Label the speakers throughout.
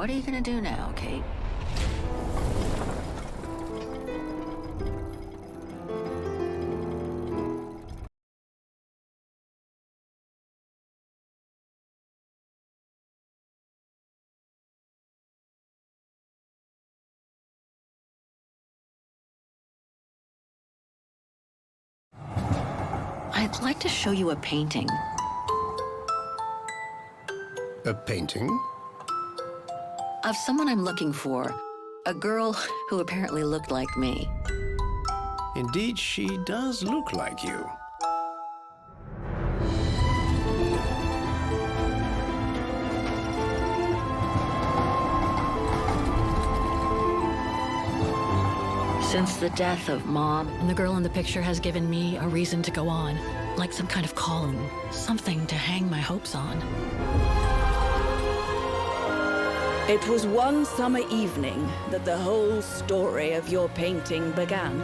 Speaker 1: what are you gonna do now, Kate? I'd like to show you a painting.
Speaker 2: A painting?
Speaker 1: Of someone I'm looking for. A girl who apparently looked like me.
Speaker 2: Indeed, she does look like you.
Speaker 1: Since the death of Mom,
Speaker 3: And the girl in the picture has given me a reason to go on. Like some kind of calling. Something to hang my hopes on.
Speaker 4: It was one summer evening that the whole story of your painting began.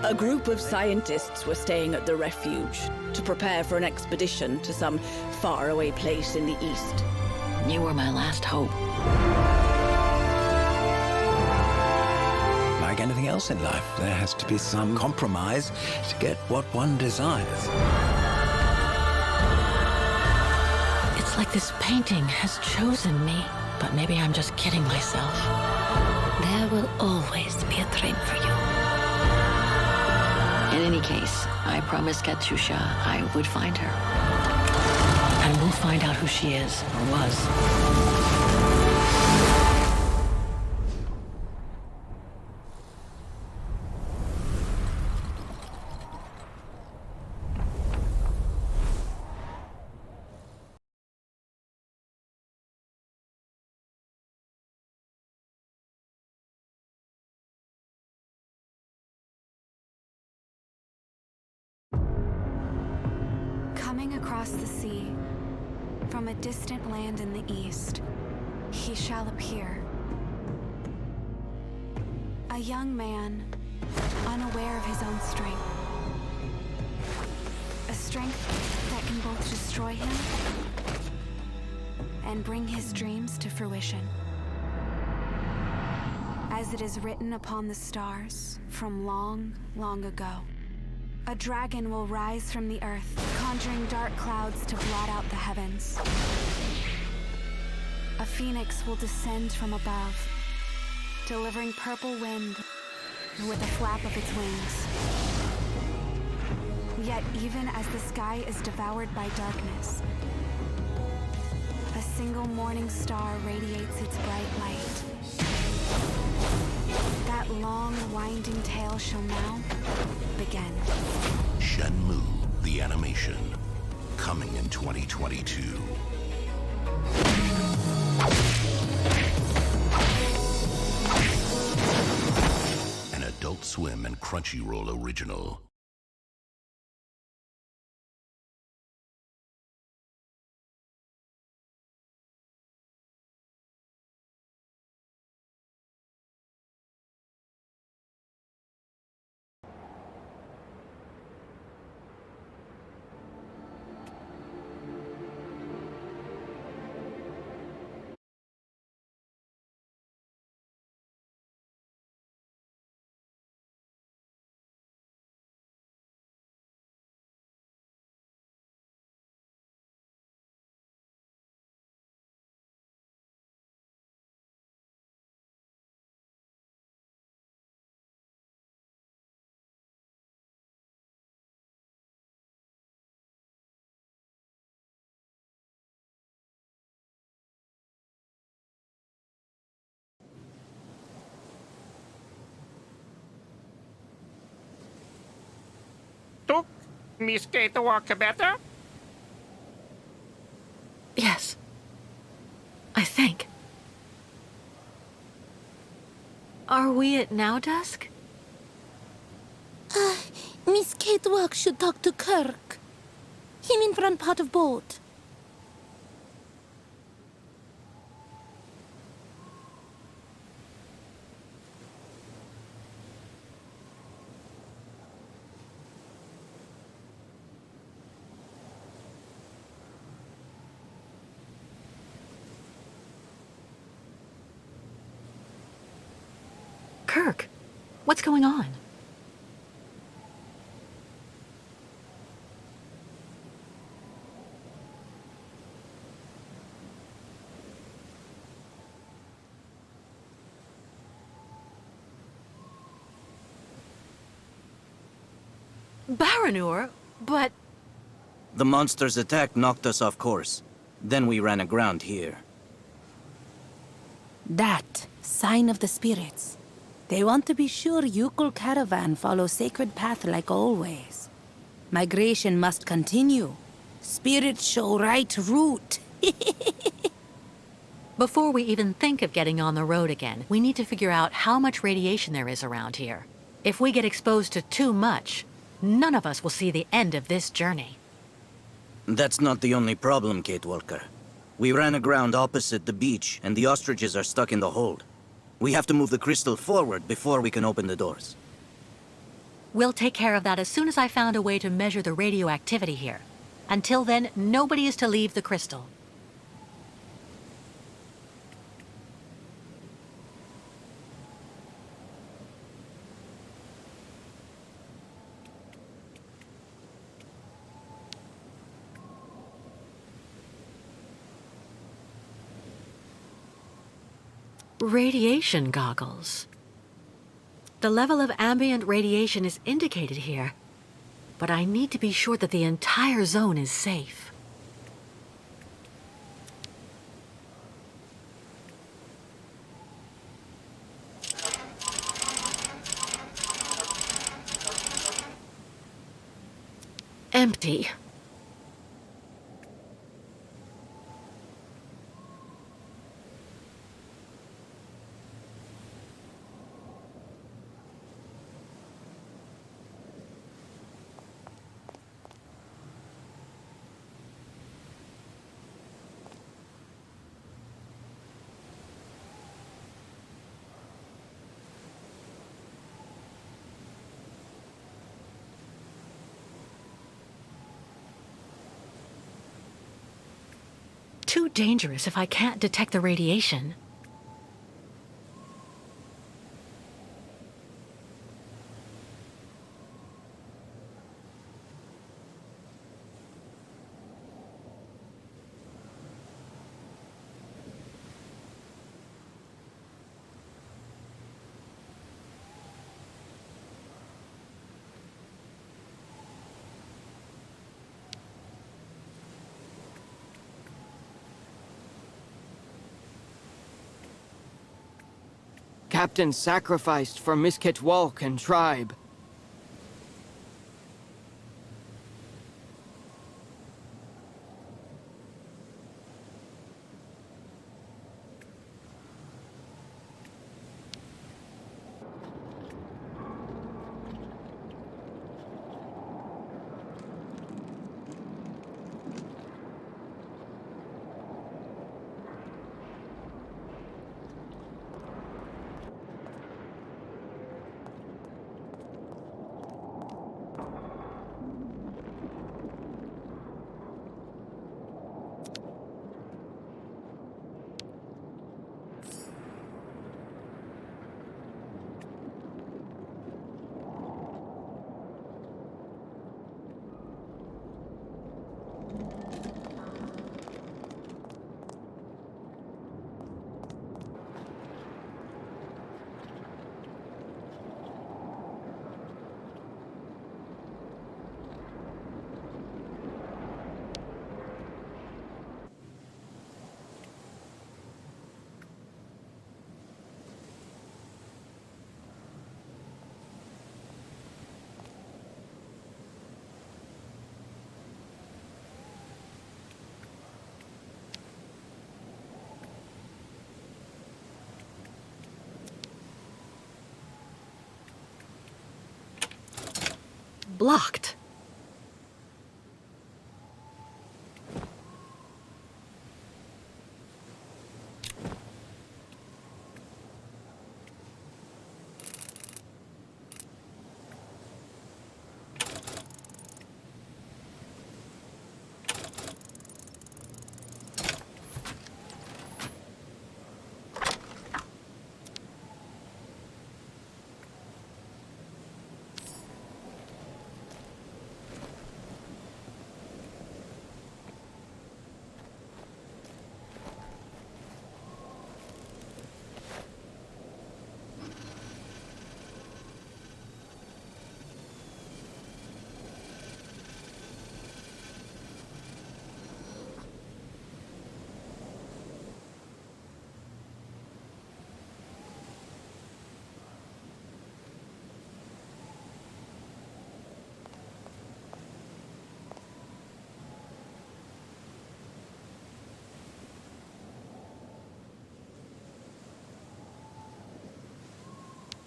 Speaker 4: A group of scientists were staying at the refuge to prepare for an expedition to some faraway place in the east.
Speaker 1: you were my last hope.
Speaker 5: Like anything else in life, there has to be some compromise to get what one desires.
Speaker 3: It's like this painting has chosen me. But maybe I'm just kidding myself.
Speaker 6: There will always be a train for you.
Speaker 1: In any case, I promised Katyusha I would find her.
Speaker 3: And we'll find out who she is, or was.
Speaker 7: Coming across the sea, from a distant land in the east, he shall appear. A young man, unaware of his own strength. A strength that can both destroy him and bring his dreams to fruition. As it is written upon the stars from long, long ago. A dragon will rise from the earth, conjuring dark clouds to blot out the heavens. A phoenix will descend from above, delivering purple wind with a flap of its wings. Yet even as the sky is devoured by darkness, a single morning star radiates its bright light. That long, winding tale shall now begin.
Speaker 8: Shenmue, the animation, coming in 2022. An Adult Swim and Crunchyroll original.
Speaker 9: Took Miss Kate to walk better?
Speaker 3: Yes. I think. Are we at now dusk?
Speaker 6: Miss Kate Walk should talk to Kirk. Him in front part of boat.
Speaker 3: Kirk, what's going on? Baranur, but...
Speaker 10: The monster's attack knocked us off course. Then we ran aground here.
Speaker 6: That sign of the spirits. They want to be sure Yukul caravan follows sacred path like always. Migration must continue. Spirits show right route.
Speaker 3: Before we even think of getting on the road again, we need to figure out how much radiation there is around here. If we get exposed to too much, none of us will see the end of this journey.
Speaker 10: That's not the only problem, Kate Walker. We ran aground opposite the beach, and the ostriches are stuck in the hold. We have to move the crystal forward before we can open the doors.
Speaker 3: We'll take care of that as soon as I found a way to measure the radioactivity here. Until then, nobody is to leave the crystal. Radiation goggles. The level of ambient radiation is indicated here, but I need to be sure that the entire zone is safe. Empty. Too dangerous if I can't detect the radiation.
Speaker 11: Captain sacrificed for Misket Walk and tribe. Blocked.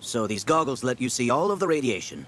Speaker 10: So these goggles let you see all of the radiation.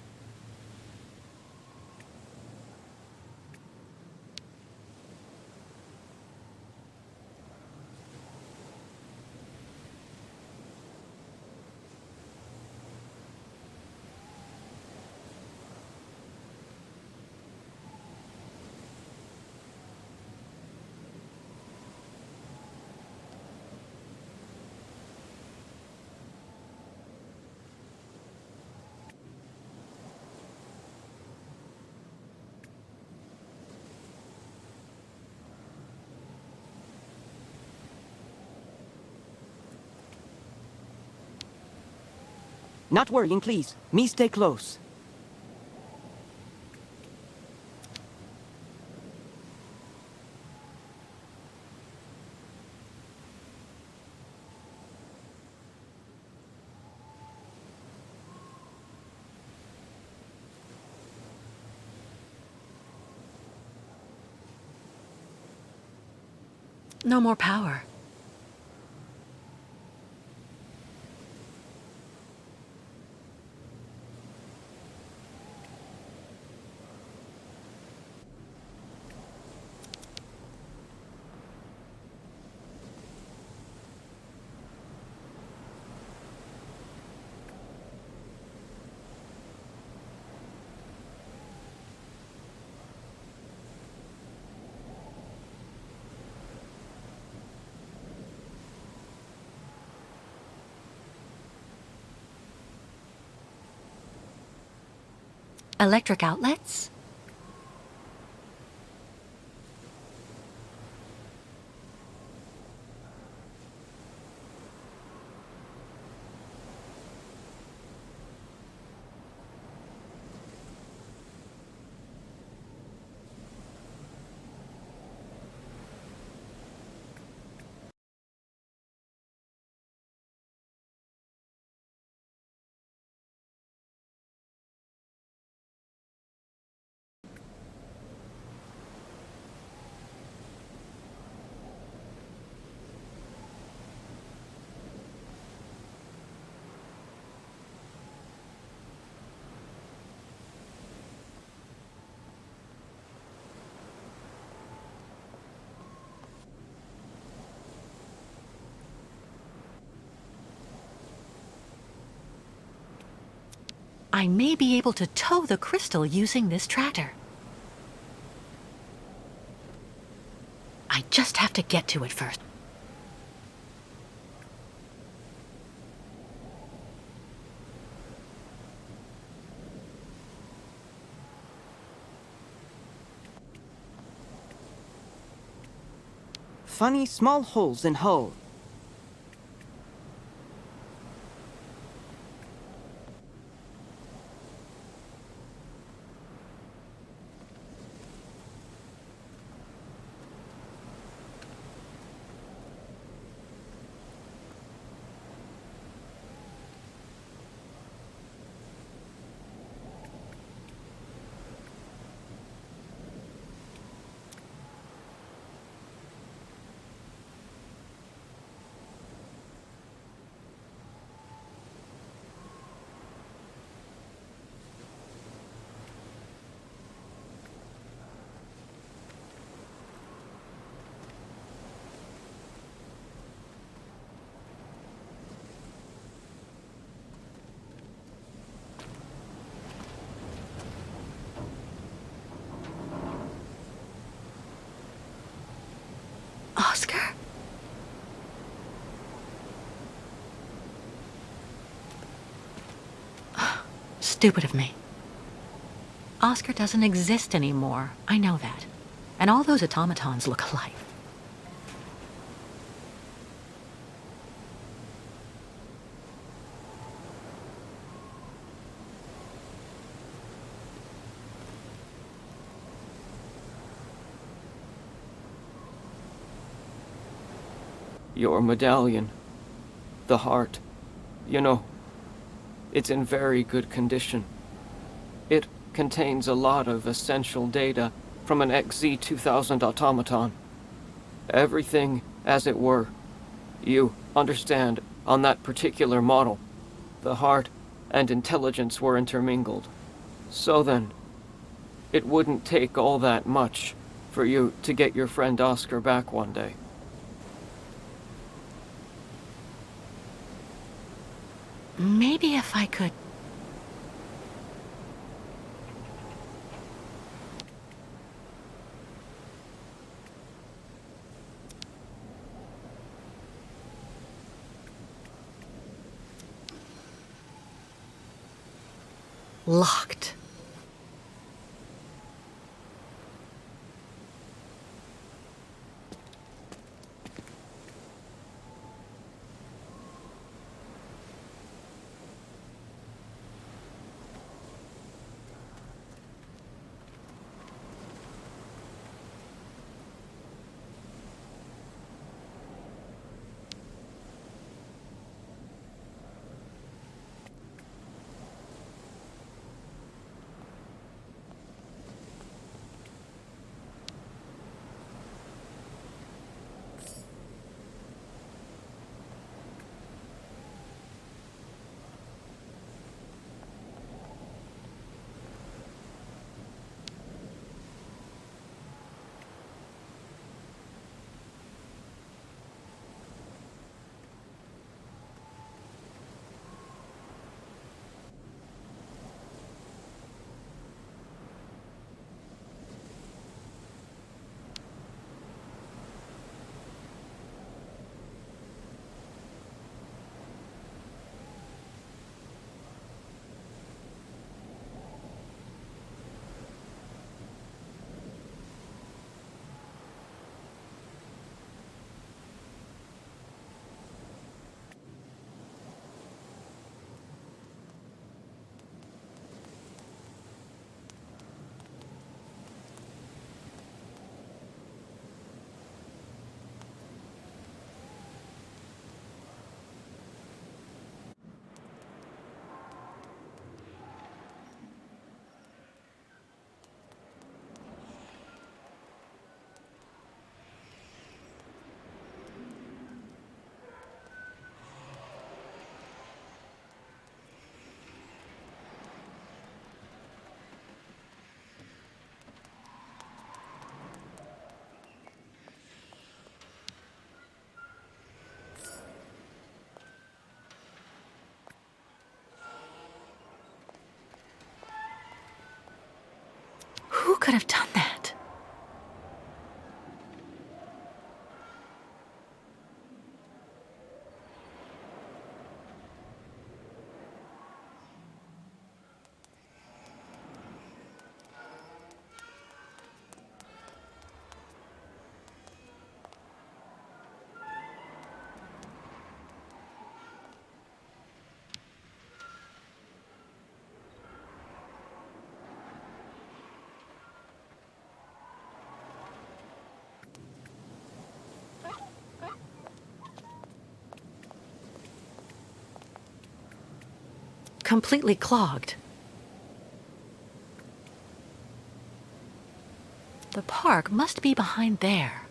Speaker 11: Not worrying, please. Me stay close.
Speaker 3: No more power. Electric outlets? I may be able to tow the crystal using this tractor. I just have to get to it first.
Speaker 11: Funny small holes in hull.
Speaker 3: Oscar? Stupid of me. Oscar doesn't exist anymore. I know that. And all those automatons look alike.
Speaker 11: Your medallion. The heart. You know, it's in very good condition. It contains a lot of essential data from an XZ-2000 automaton. Everything as it were. You understand, on that particular model, the heart and intelligence were intermingled. So then, it wouldn't take all that much for you to get your friend Oscar back one day.
Speaker 3: Maybe if I could... Locked. Who could have done that? Completely clogged. The park must be behind there.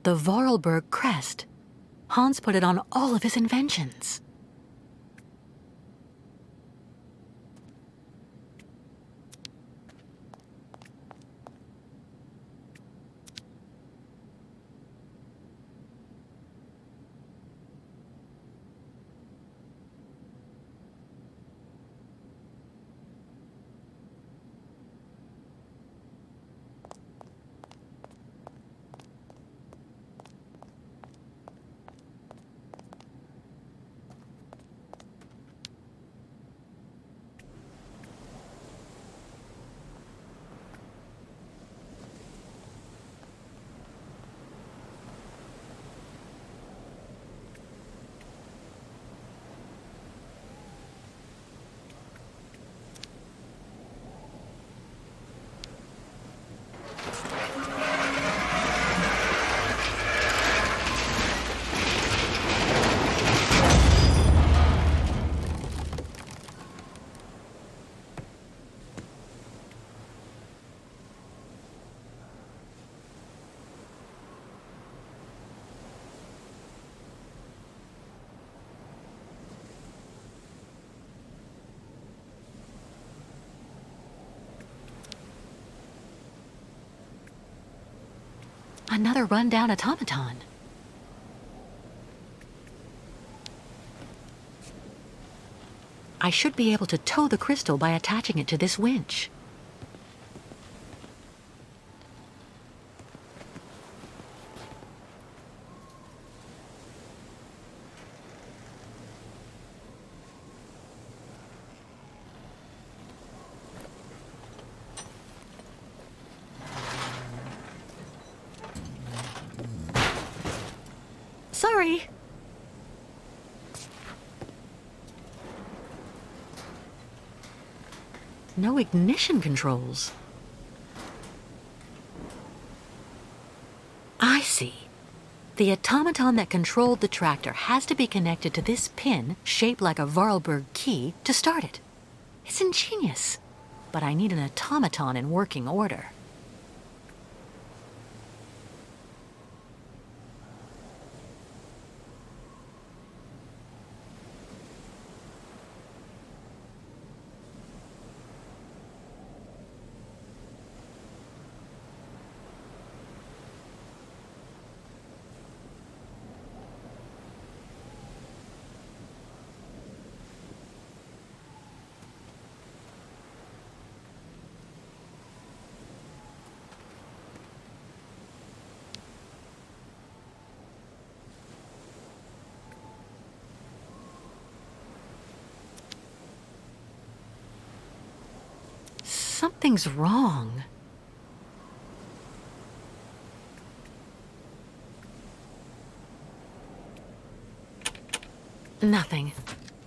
Speaker 3: The Vorarlberg crest. Hans put it on all of his inventions. Another rundown automaton. I should be able to tow the crystal by attaching it to this winch. Sorry. No ignition controls. I see. The automaton that controlled the tractor has to be connected to this pin, shaped like a Vorarlberg key, to start it. It's ingenious, but I need an automaton in working order. Something's wrong. Nothing.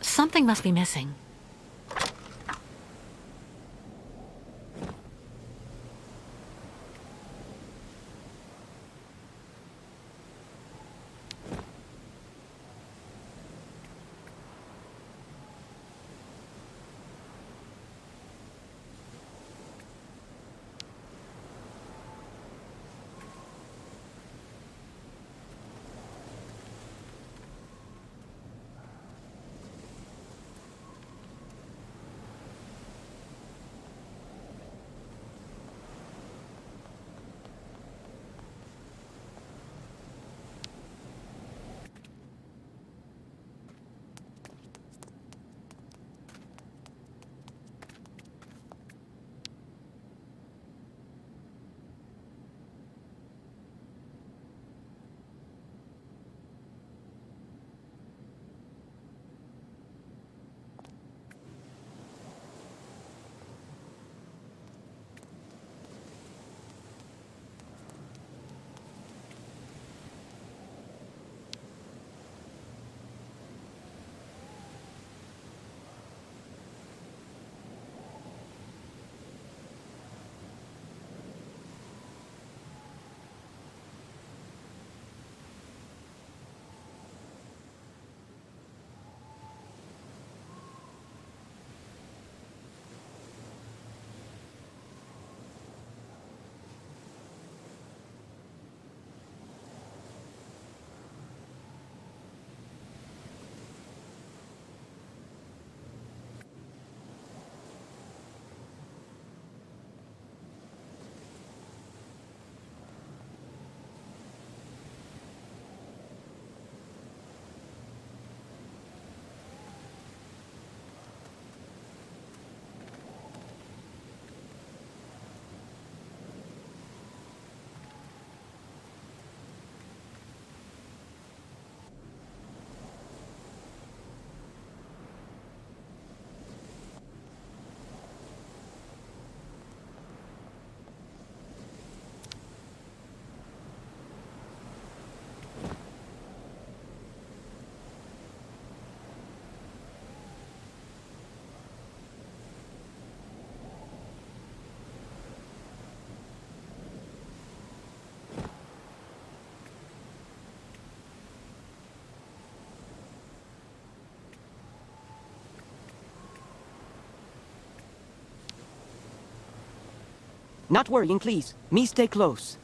Speaker 3: Something must be missing.
Speaker 12: Not worrying, please. Me stay close.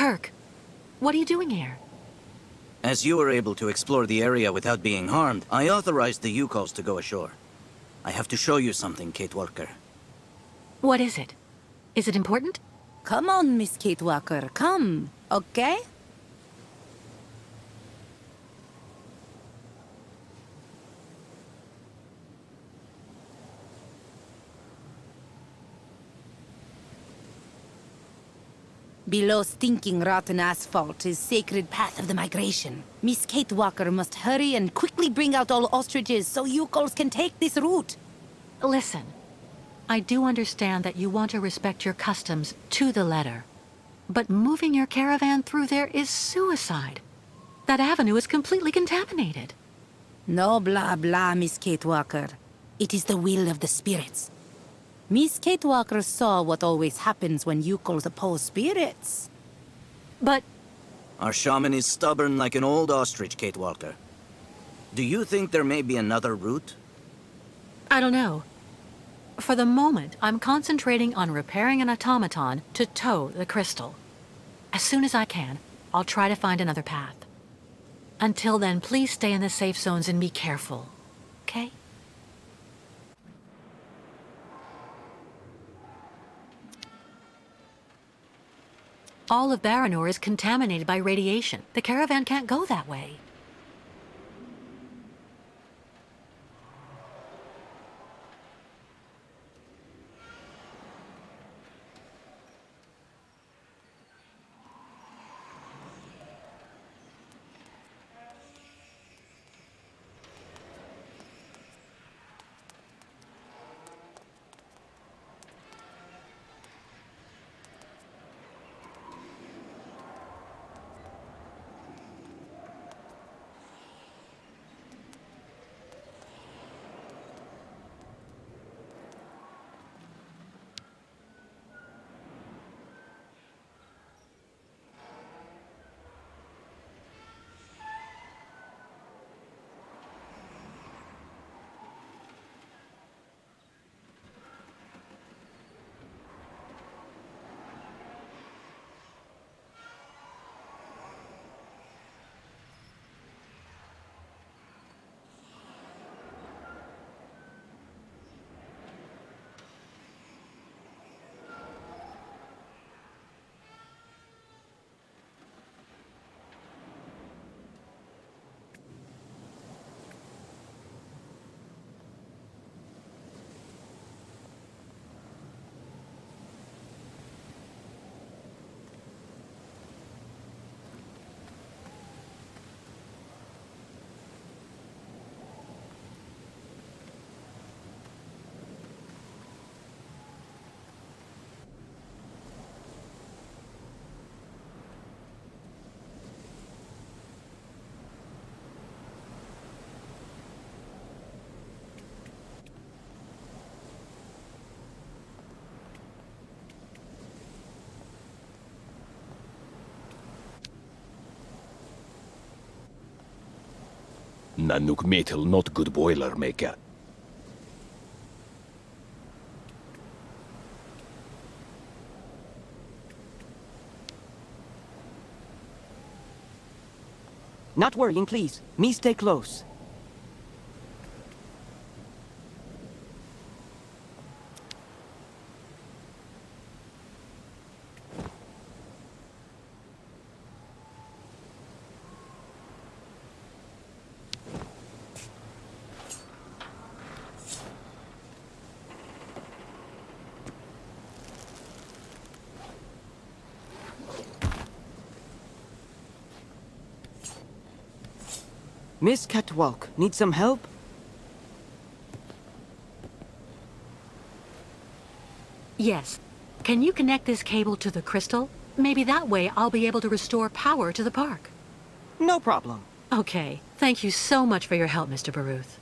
Speaker 3: Kirk, what are you doing here?
Speaker 10: As you were able to explore the area without being harmed, I authorized the Yukols to go ashore. I have to show you something, Kate Walker.
Speaker 3: What is it? Is it important?
Speaker 6: Come on, Miss Kate Walker, come, okay? Below stinking rotten asphalt is sacred path of the migration. Miss Kate Walker must hurry and quickly bring out all ostriches so Yukols can take this route.
Speaker 3: Listen, I do understand that you want to respect your customs to the letter. But moving your caravan through there is suicide. That avenue is completely contaminated.
Speaker 6: No blah blah, Miss Kate Walker. It is the will of the spirits. Miss Kate Walker saw what always happens when Yukols oppose spirits.
Speaker 3: But...
Speaker 10: Our shaman is stubborn like an old ostrich, Kate Walker. Do you think there may be another route?
Speaker 3: I don't know. For the moment, I'm concentrating on repairing an automaton to tow the crystal. As soon as I can, I'll try to find another path. Until then, please stay in the safe zones and be careful, okay? All of Baranor is contaminated by radiation. The caravan can't go that way.
Speaker 13: Nanook metal not good boiler maker.
Speaker 12: Not worrying, please. Me stay close. Miss Catwalk, need some help?
Speaker 3: Yes. Can you connect this cable to the crystal? Maybe that way I'll be able to restore power to the park.
Speaker 12: No problem.
Speaker 3: Okay. Thank you so much for your help, Mr. Baruth.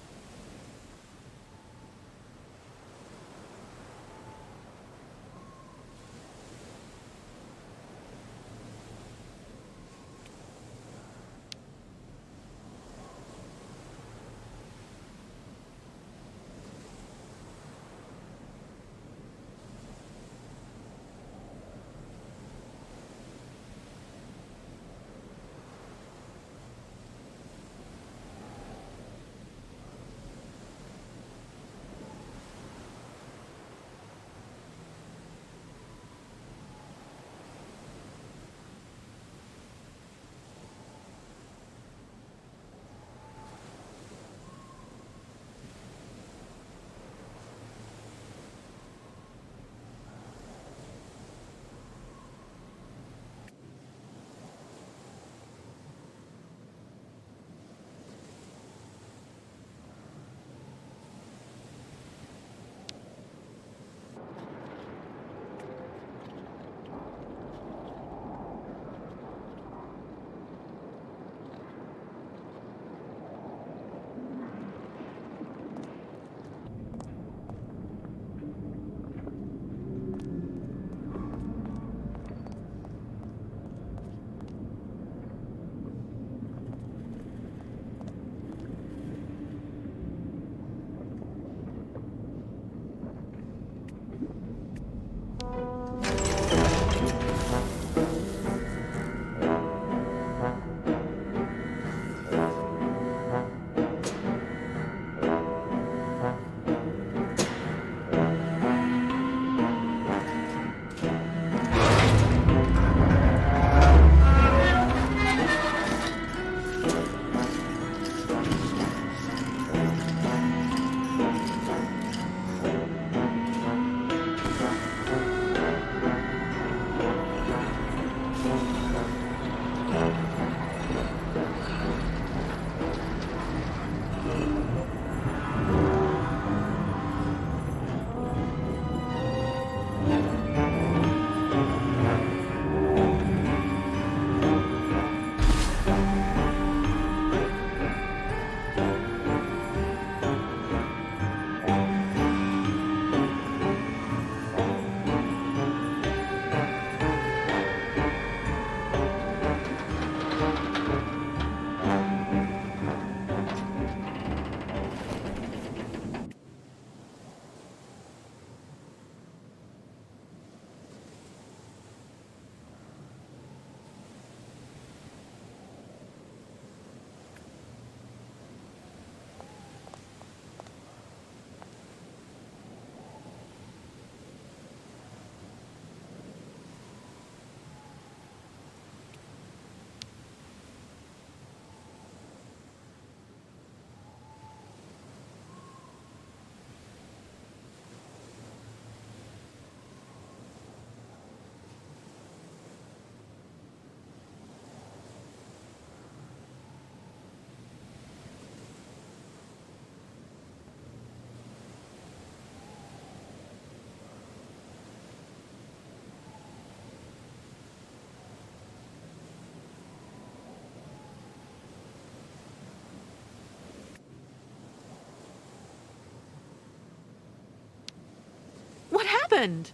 Speaker 3: happened?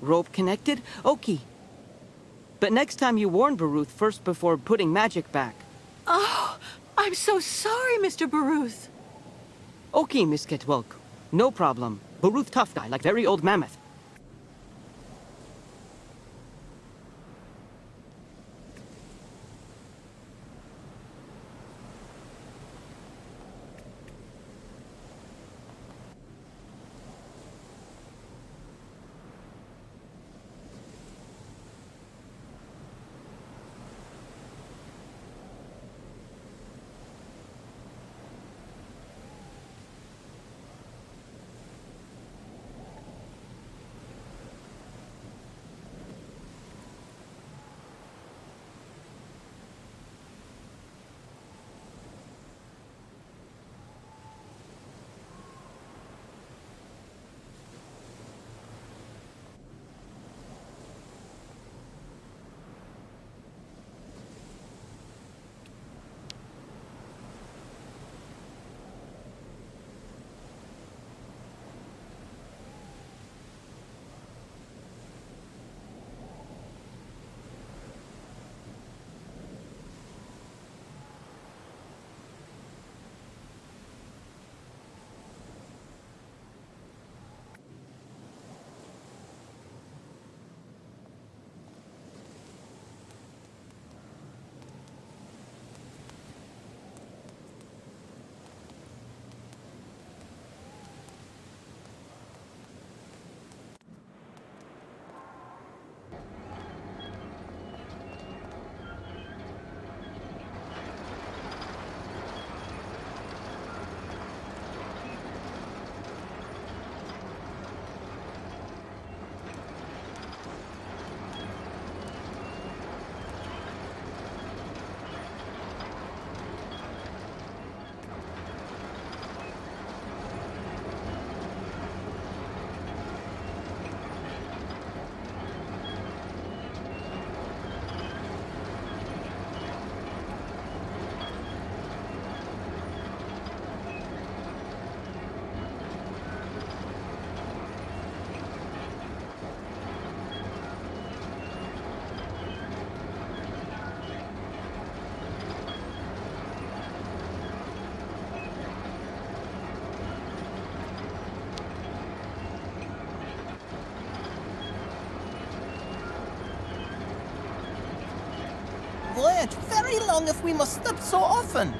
Speaker 12: Rope connected? Okay. But next time you warn Baruth first before putting magic back.
Speaker 3: Oh, I'm so sorry, Mr. Baruth.
Speaker 12: Okay, Miss Ketwelk. No problem. Baruth tough guy, like very old mammoth.
Speaker 14: Voyage very long if we must step so often.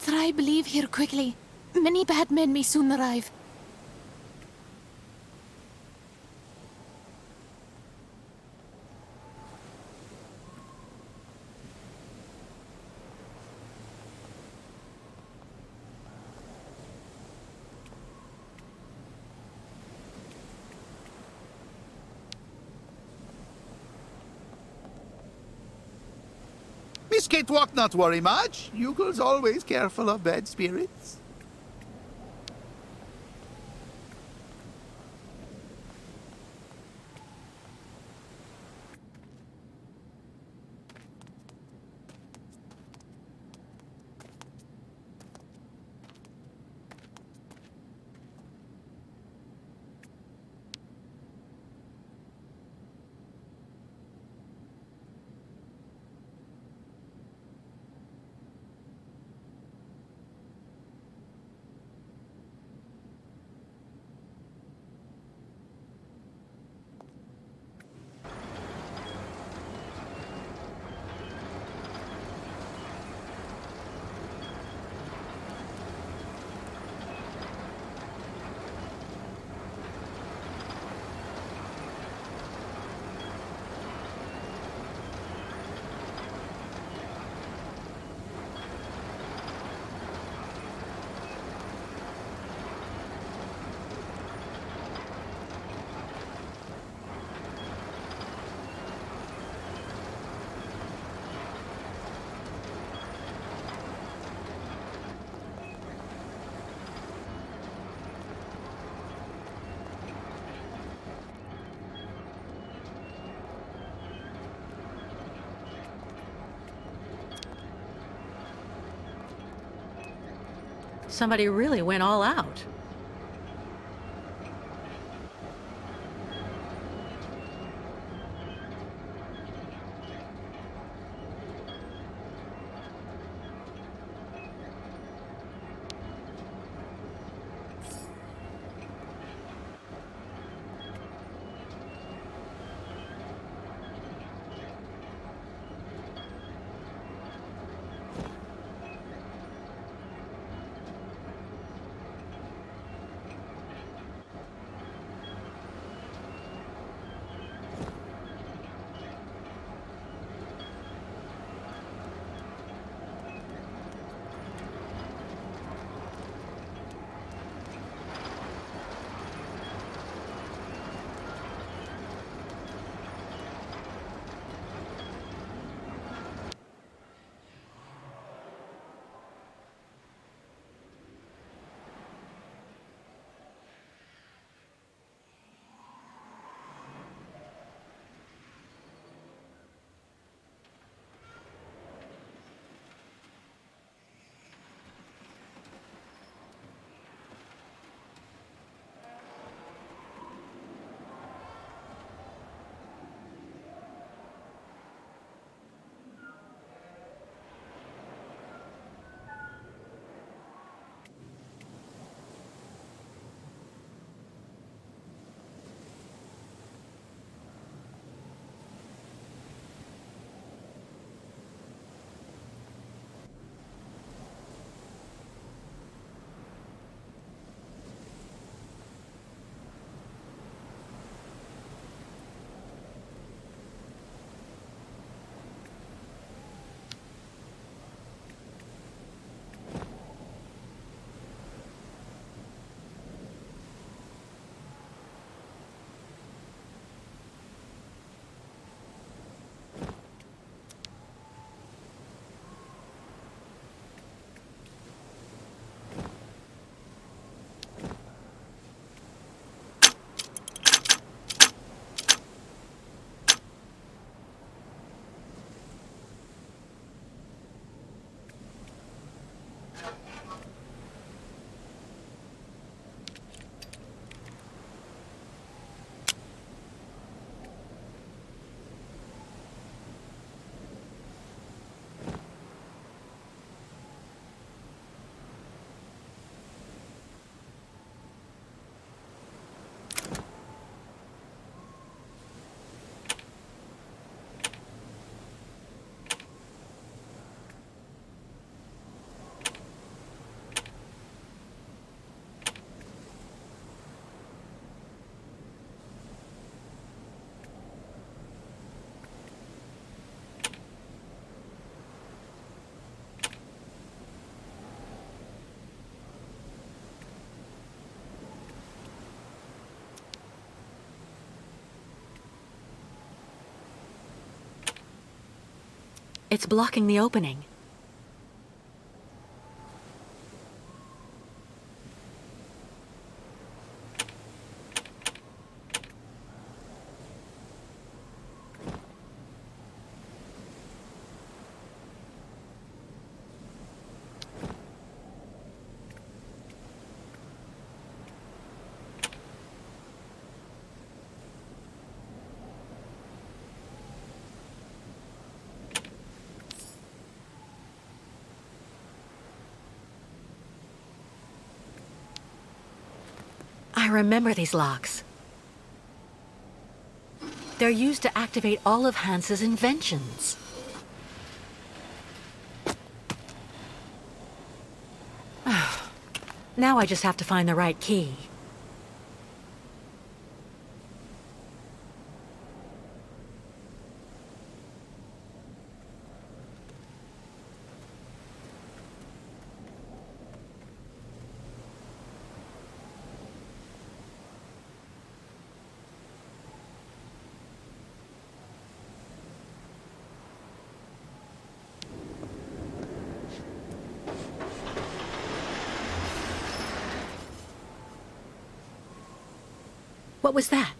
Speaker 15: Thribe leave here quickly. Many bad men may soon arrive.
Speaker 16: Miss Catewalk not worry much. Yugel's always careful of bad spirits.
Speaker 3: Somebody really went all out. It's blocking the opening. I remember these locks. They're used to activate all of Hans's inventions. Now I just have to find the right key. What was that?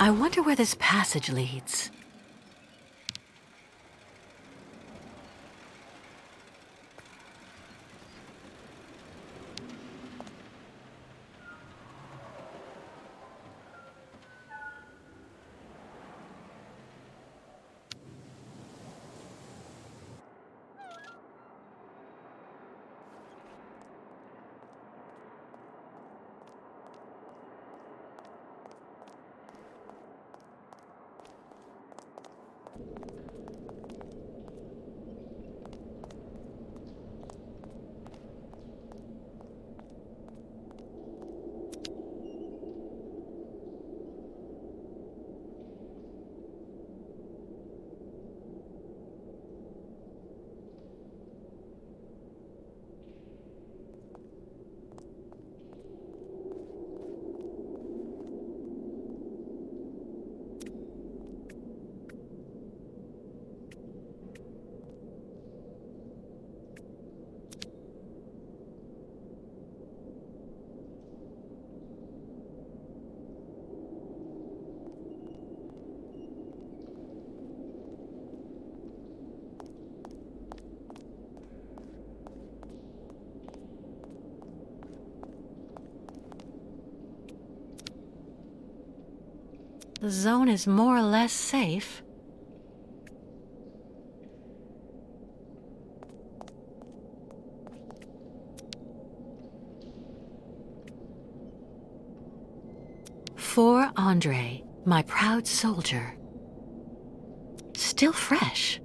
Speaker 3: I wonder where this passage leads. The zone is more or less safe. For Andre, my proud soldier. Still fresh.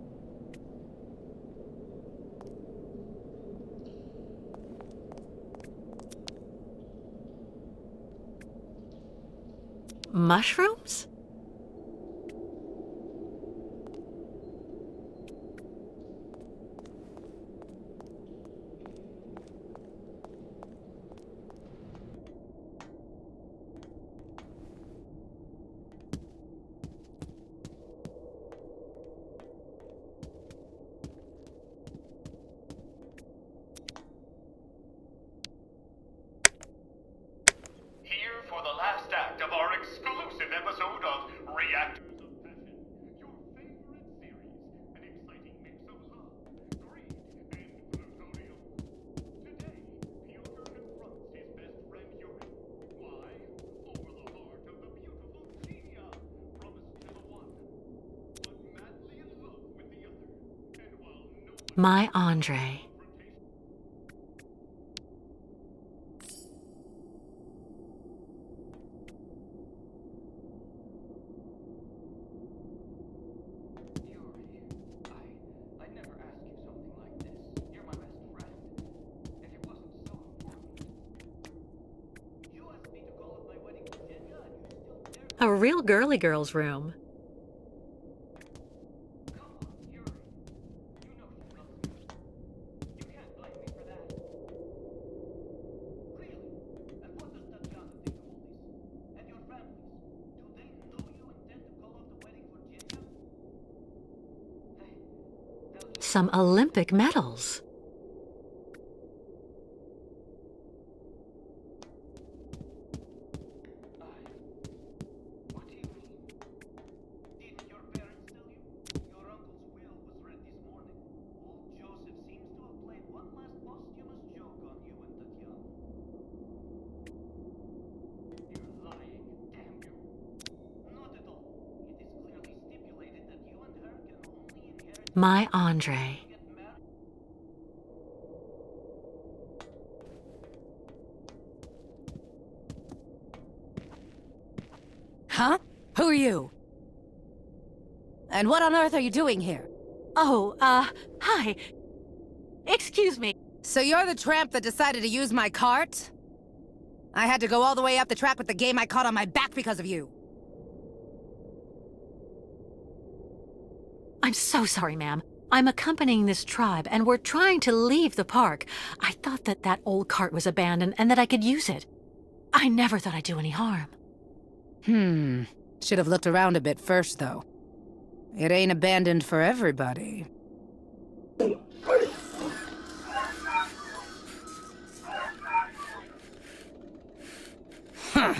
Speaker 3: Mushrooms?
Speaker 17: Here for the last act of our exclusive episode of Reactors of Passion, your favorite series, an exciting mix of love, greed, and plutonium. Today, Piotr confronts his best friend Yuri. Why? Over the heart of the beautiful Xenia, promised to the one, but madly in love with the other. And while no one...
Speaker 3: My Andre. A real girly girl's room. Some Olympic medals. My Andre.
Speaker 6: Huh? Who are you? And what on earth are you doing here?
Speaker 3: Oh, hi. Excuse me.
Speaker 6: So you're the tramp that decided to use my cart? I had to go all the way up the track with the game I caught on my back because of you.
Speaker 3: I'm so sorry, ma'am. I'm accompanying this tribe, and we're trying to leave the park. I thought that old cart was abandoned and that I could use it. I never thought I'd do any harm.
Speaker 6: Should have looked around a bit first, though. It ain't abandoned for everybody. Huh.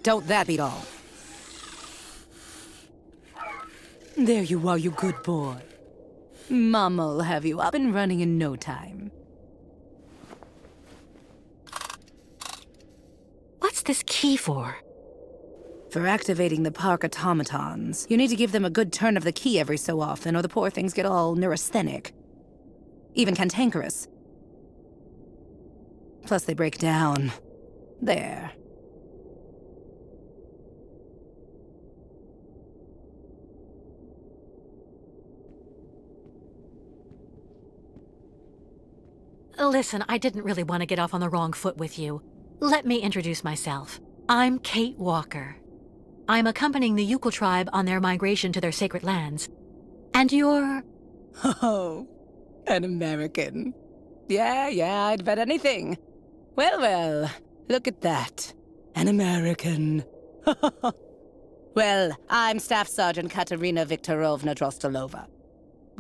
Speaker 6: Don't that beat all? There you are, you good boy. Mama'll have you up and running in no time.
Speaker 3: What's this key for?
Speaker 6: For activating the park automatons. You need to give them a good turn of the key every so often, or the poor things get all neurasthenic. Even cantankerous. Plus they break down. There.
Speaker 3: Listen, I didn't really want to get off on the wrong foot with you. Let me introduce myself. I'm Kate Walker. I'm accompanying the Yukul tribe on their migration to their sacred lands. And you're...
Speaker 6: Oh, an American. Yeah, I'd bet anything. Well, look at that. An American. Well, I'm Staff Sergeant Katerina Viktorovna Drostelova.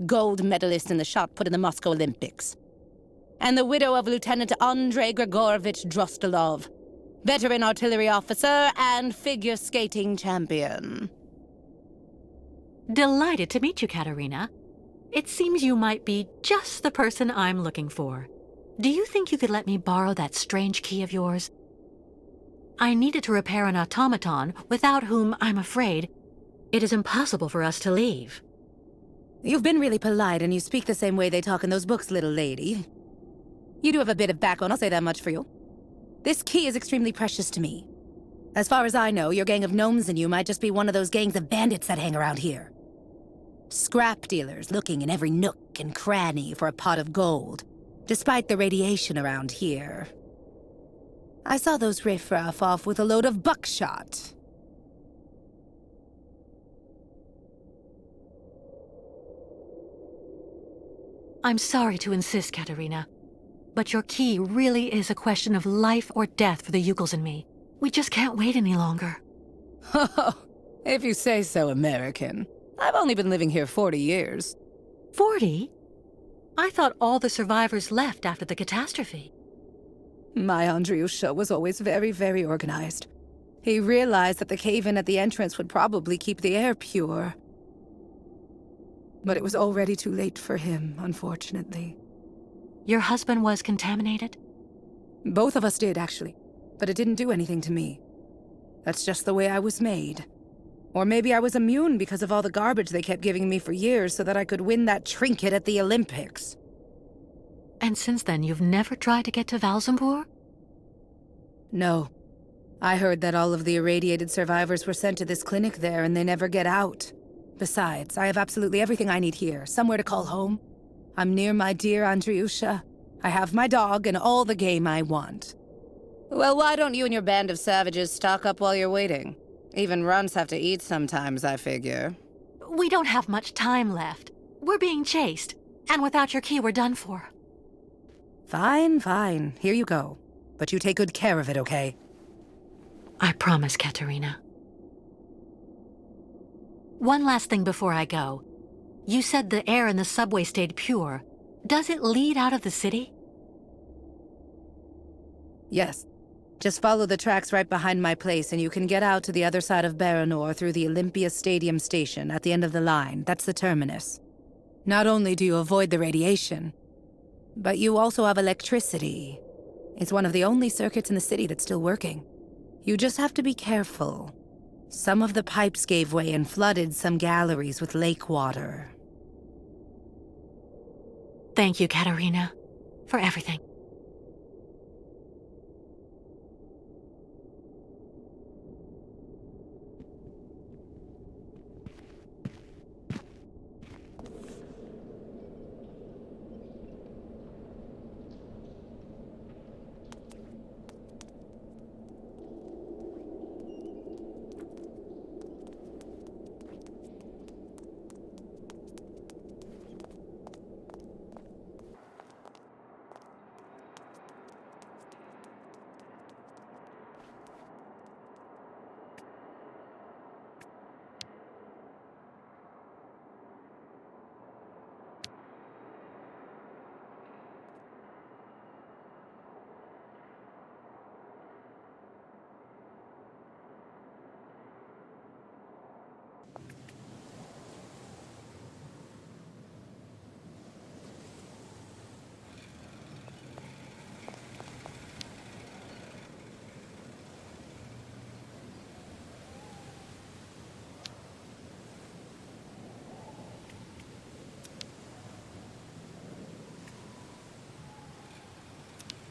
Speaker 6: Gold medalist in the shot put in the Moscow Olympics. And the widow of Lieutenant Andrei Grigorovich Drostelov, veteran artillery officer and figure skating champion.
Speaker 3: Delighted to meet you, Katerina. It seems you might be just the person I'm looking for. Do you think you could let me borrow that strange key of yours? I needed to repair an automaton, without whom, I'm afraid, it is impossible for us to leave.
Speaker 6: You've been really polite, and you speak the same way they talk in those books, little lady. You do have a bit of backbone, I'll say that much for you. This key is extremely precious to me. As far as I know, your gang of gnomes and you might just be one of those gangs of bandits that hang around here. Scrap dealers looking in every nook and cranny for a pot of gold, despite the radiation around here. I saw those riffraff off with a load of buckshot.
Speaker 3: I'm sorry to insist, Katerina, but your key really is a question of life or death for the Yukuls and me. We just can't wait any longer.
Speaker 6: If you say so, American. I've only been living here 40 years.
Speaker 3: 40? I thought all the survivors left after the catastrophe.
Speaker 6: My Andriusha was always very, very organized. He realized that the cave-in at the entrance would probably keep the air pure. But it was already too late for him, unfortunately.
Speaker 3: Your husband was contaminated?
Speaker 6: Both of us did, actually. But it didn't do anything to me. That's just the way I was made. Or maybe I was immune because of all the garbage they kept giving me for years so that I could win that trinket at the Olympics.
Speaker 3: And since then, you've never tried to get to Valzambur?
Speaker 6: No. I heard that all of the irradiated survivors were sent to this clinic there and they never get out. Besides, I have absolutely everything I need here, somewhere to call home. I'm near my dear Andriusha. I have my dog and all the game I want. Well, why don't you and your band of savages stock up while you're waiting? Even runts have to eat sometimes, I figure.
Speaker 3: We don't have much time left. We're being chased, and without your key, we're done for.
Speaker 6: Fine. Here you go. But you take good care of it, okay?
Speaker 3: I promise, Katerina. One last thing before I go. You said the air in the subway stayed pure. Does it lead out of the city?
Speaker 6: Yes. Just follow the tracks right behind my place and you can get out to the other side of Baranor through the Olympia Stadium station at the end of the line. That's the terminus. Not only do you avoid the radiation, but you also have electricity. It's one of the only circuits in the city that's still working. You just have to be careful. Some of the pipes gave way and flooded some galleries with lake water.
Speaker 3: Thank you, Katerina, for everything.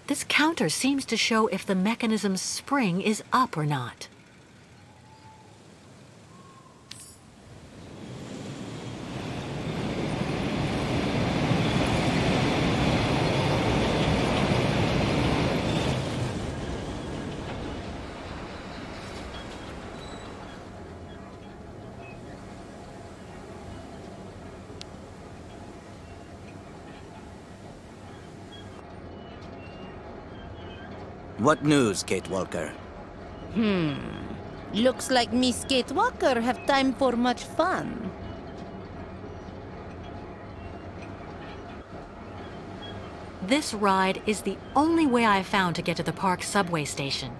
Speaker 3: This counter seems to show if the mechanism's spring is up or not.
Speaker 10: What news, Kate Walker?
Speaker 6: Looks like Miss Kate Walker have time for much fun.
Speaker 3: This ride is the only way I've found to get to the park subway station.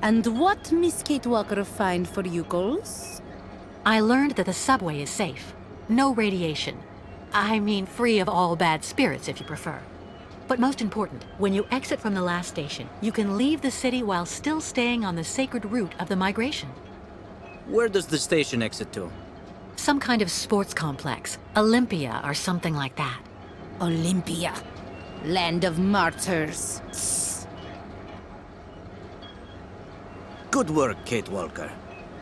Speaker 6: And what Miss Kate Walker find for you girls?
Speaker 3: I learned that the subway is safe. No radiation. I mean, free of all bad spirits, if you prefer. But most important, when you exit from the last station, you can leave the city while still staying on the sacred route of the migration.
Speaker 10: Where does the station exit to?
Speaker 3: Some kind of sports complex. Olympia or something like that.
Speaker 6: Olympia. Land of martyrs.
Speaker 10: Good work, Kate Walker.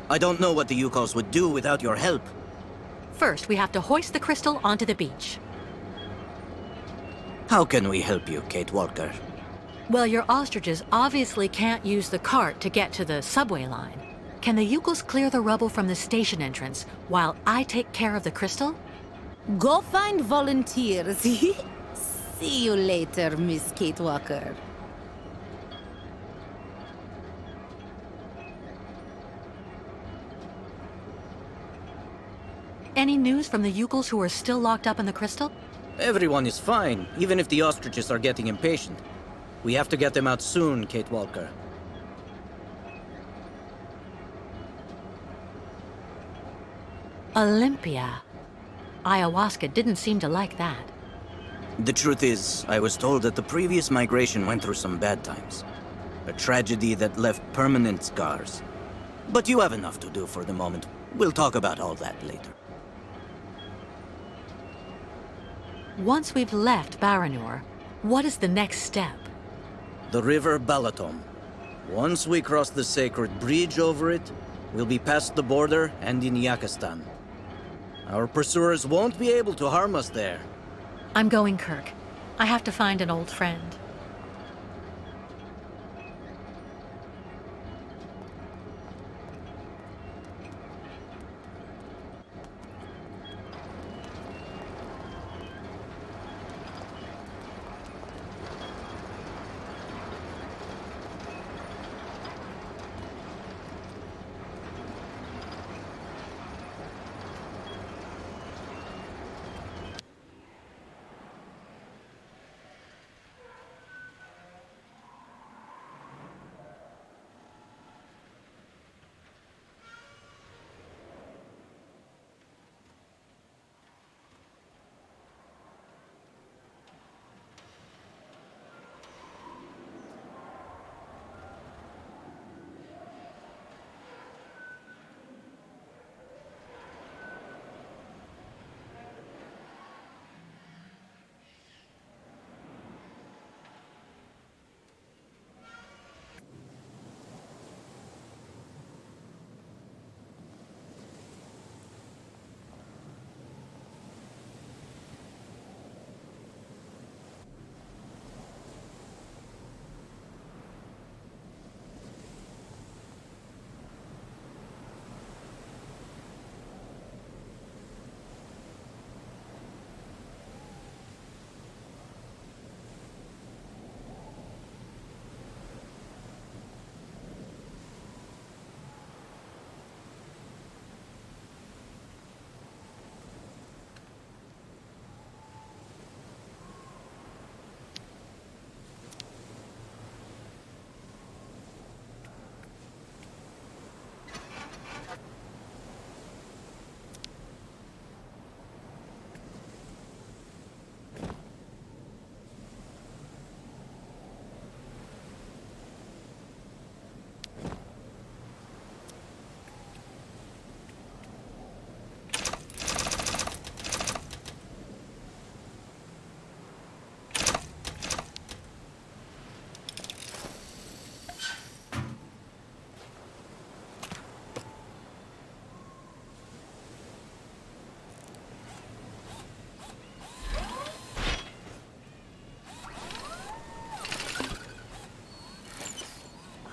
Speaker 10: I don't know what the Yukos would do without your help.
Speaker 3: First, we have to hoist the crystal onto the beach.
Speaker 10: How can we help you, Kate Walker?
Speaker 3: Well, your ostriches obviously can't use the cart to get to the subway line. Can the Yukos clear the rubble from the station entrance while I take care of the crystal?
Speaker 6: Go find volunteers. See you later, Miss Kate Walker.
Speaker 3: Any news from the Yukos who are still locked up in the crystal?
Speaker 10: Everyone is fine, even if the ostriches are getting impatient. We have to get them out soon, Kate Walker.
Speaker 3: Olympia. Ayahuasca didn't seem to like that.
Speaker 10: The truth is, I was told that the previous migration went through some bad times. A tragedy that left permanent scars. But you have enough to do for the moment. We'll talk about all that later.
Speaker 3: Once we've left Baranur, what is the next step?
Speaker 10: The river Balaton. Once we cross the sacred bridge over it, we'll be past the border and in Yakistan. Our pursuers won't be able to harm us there.
Speaker 3: I'm going, Kirk. I have to find an old friend.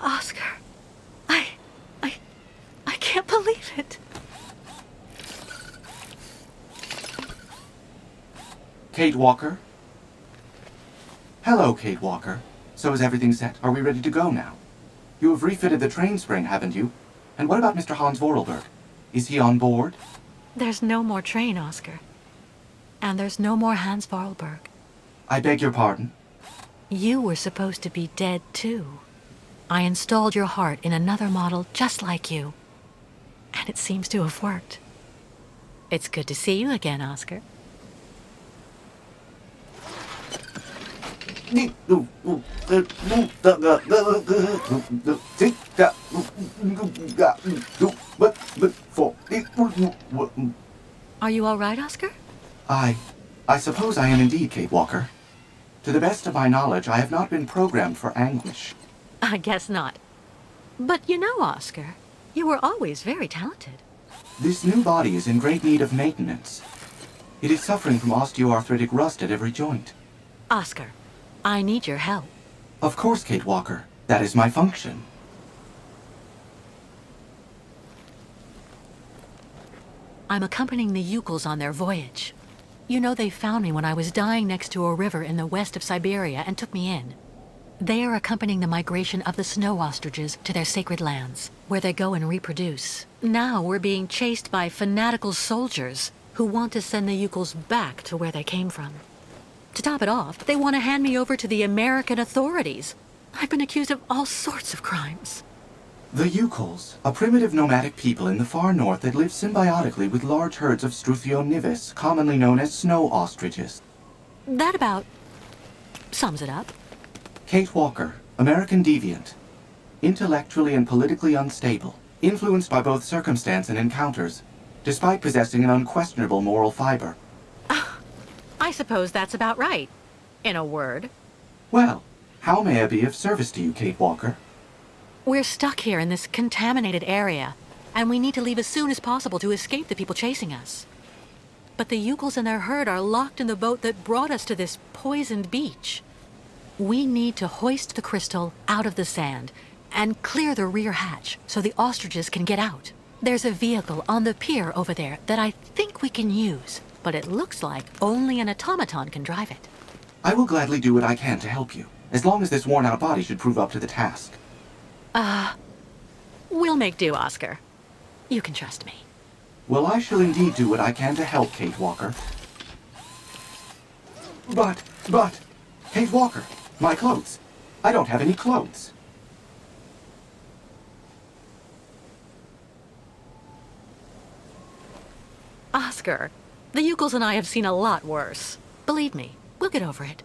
Speaker 3: Oscar, I can't believe it.
Speaker 18: Kate Walker? Hello, Kate Walker. So is everything set? Are we ready to go now? You have refitted the train spring, haven't you? And what about Mr. Hans Vorarlberg? Is he on board?
Speaker 3: There's no more train, Oscar. And there's no more Hans Vorarlberg.
Speaker 18: I beg your pardon?
Speaker 3: You were supposed to be dead, too. I installed your heart in another model just like you. And it seems to have worked. It's good to see you again, Oscar. Are you all right, Oscar?
Speaker 18: I suppose I am indeed, Kate Walker. To the best of my knowledge, I have not been programmed for anguish.
Speaker 3: I guess not. But you know, Oscar, you were always very talented.
Speaker 18: This new body is in great need of maintenance. It is suffering from osteoarthritic rust at every joint.
Speaker 3: Oscar, I need your help.
Speaker 18: Of course, Kate Walker. That is my function.
Speaker 3: I'm accompanying the Yukels on their voyage. You know, they found me when I was dying next to a river in the west of Syberia and took me in. They are accompanying the migration of the snow ostriches to their sacred lands, where they go and reproduce. Now we're being chased by fanatical soldiers who want to send the Yukels back to where they came from. To top it off, they want to hand me over to the American authorities. I've been accused of all sorts of crimes.
Speaker 18: The Yukels, a primitive nomadic people in the far north that live symbiotically with large herds of Struthio nivis, commonly known as snow ostriches.
Speaker 3: That about sums it up.
Speaker 18: Kate Walker, American deviant. Intellectually and politically unstable, influenced by both circumstance and encounters, despite possessing an unquestionable moral fiber.
Speaker 3: I suppose that's about right, in a word.
Speaker 18: Well, how may I be of service to you, Kate Walker?
Speaker 3: We're stuck here in this contaminated area, and we need to leave as soon as possible to escape the people chasing us. But the Yukels and their herd are locked in the boat that brought us to this poisoned beach. We need to hoist the crystal out of the sand and clear the rear hatch so the ostriches can get out. There's a vehicle on the pier over there that I think we can use, but it looks like only an automaton can drive it.
Speaker 18: I will gladly do what I can to help you, as long as this worn-out body should prove up to the task.
Speaker 3: We'll make do, Oscar. You can trust me.
Speaker 18: Well, I shall indeed do what I can to help, Kate Walker. But, Kate Walker, my clothes. I don't have any clothes.
Speaker 3: Oscar, the Yukels and I have seen a lot worse. Believe me, we'll get over it.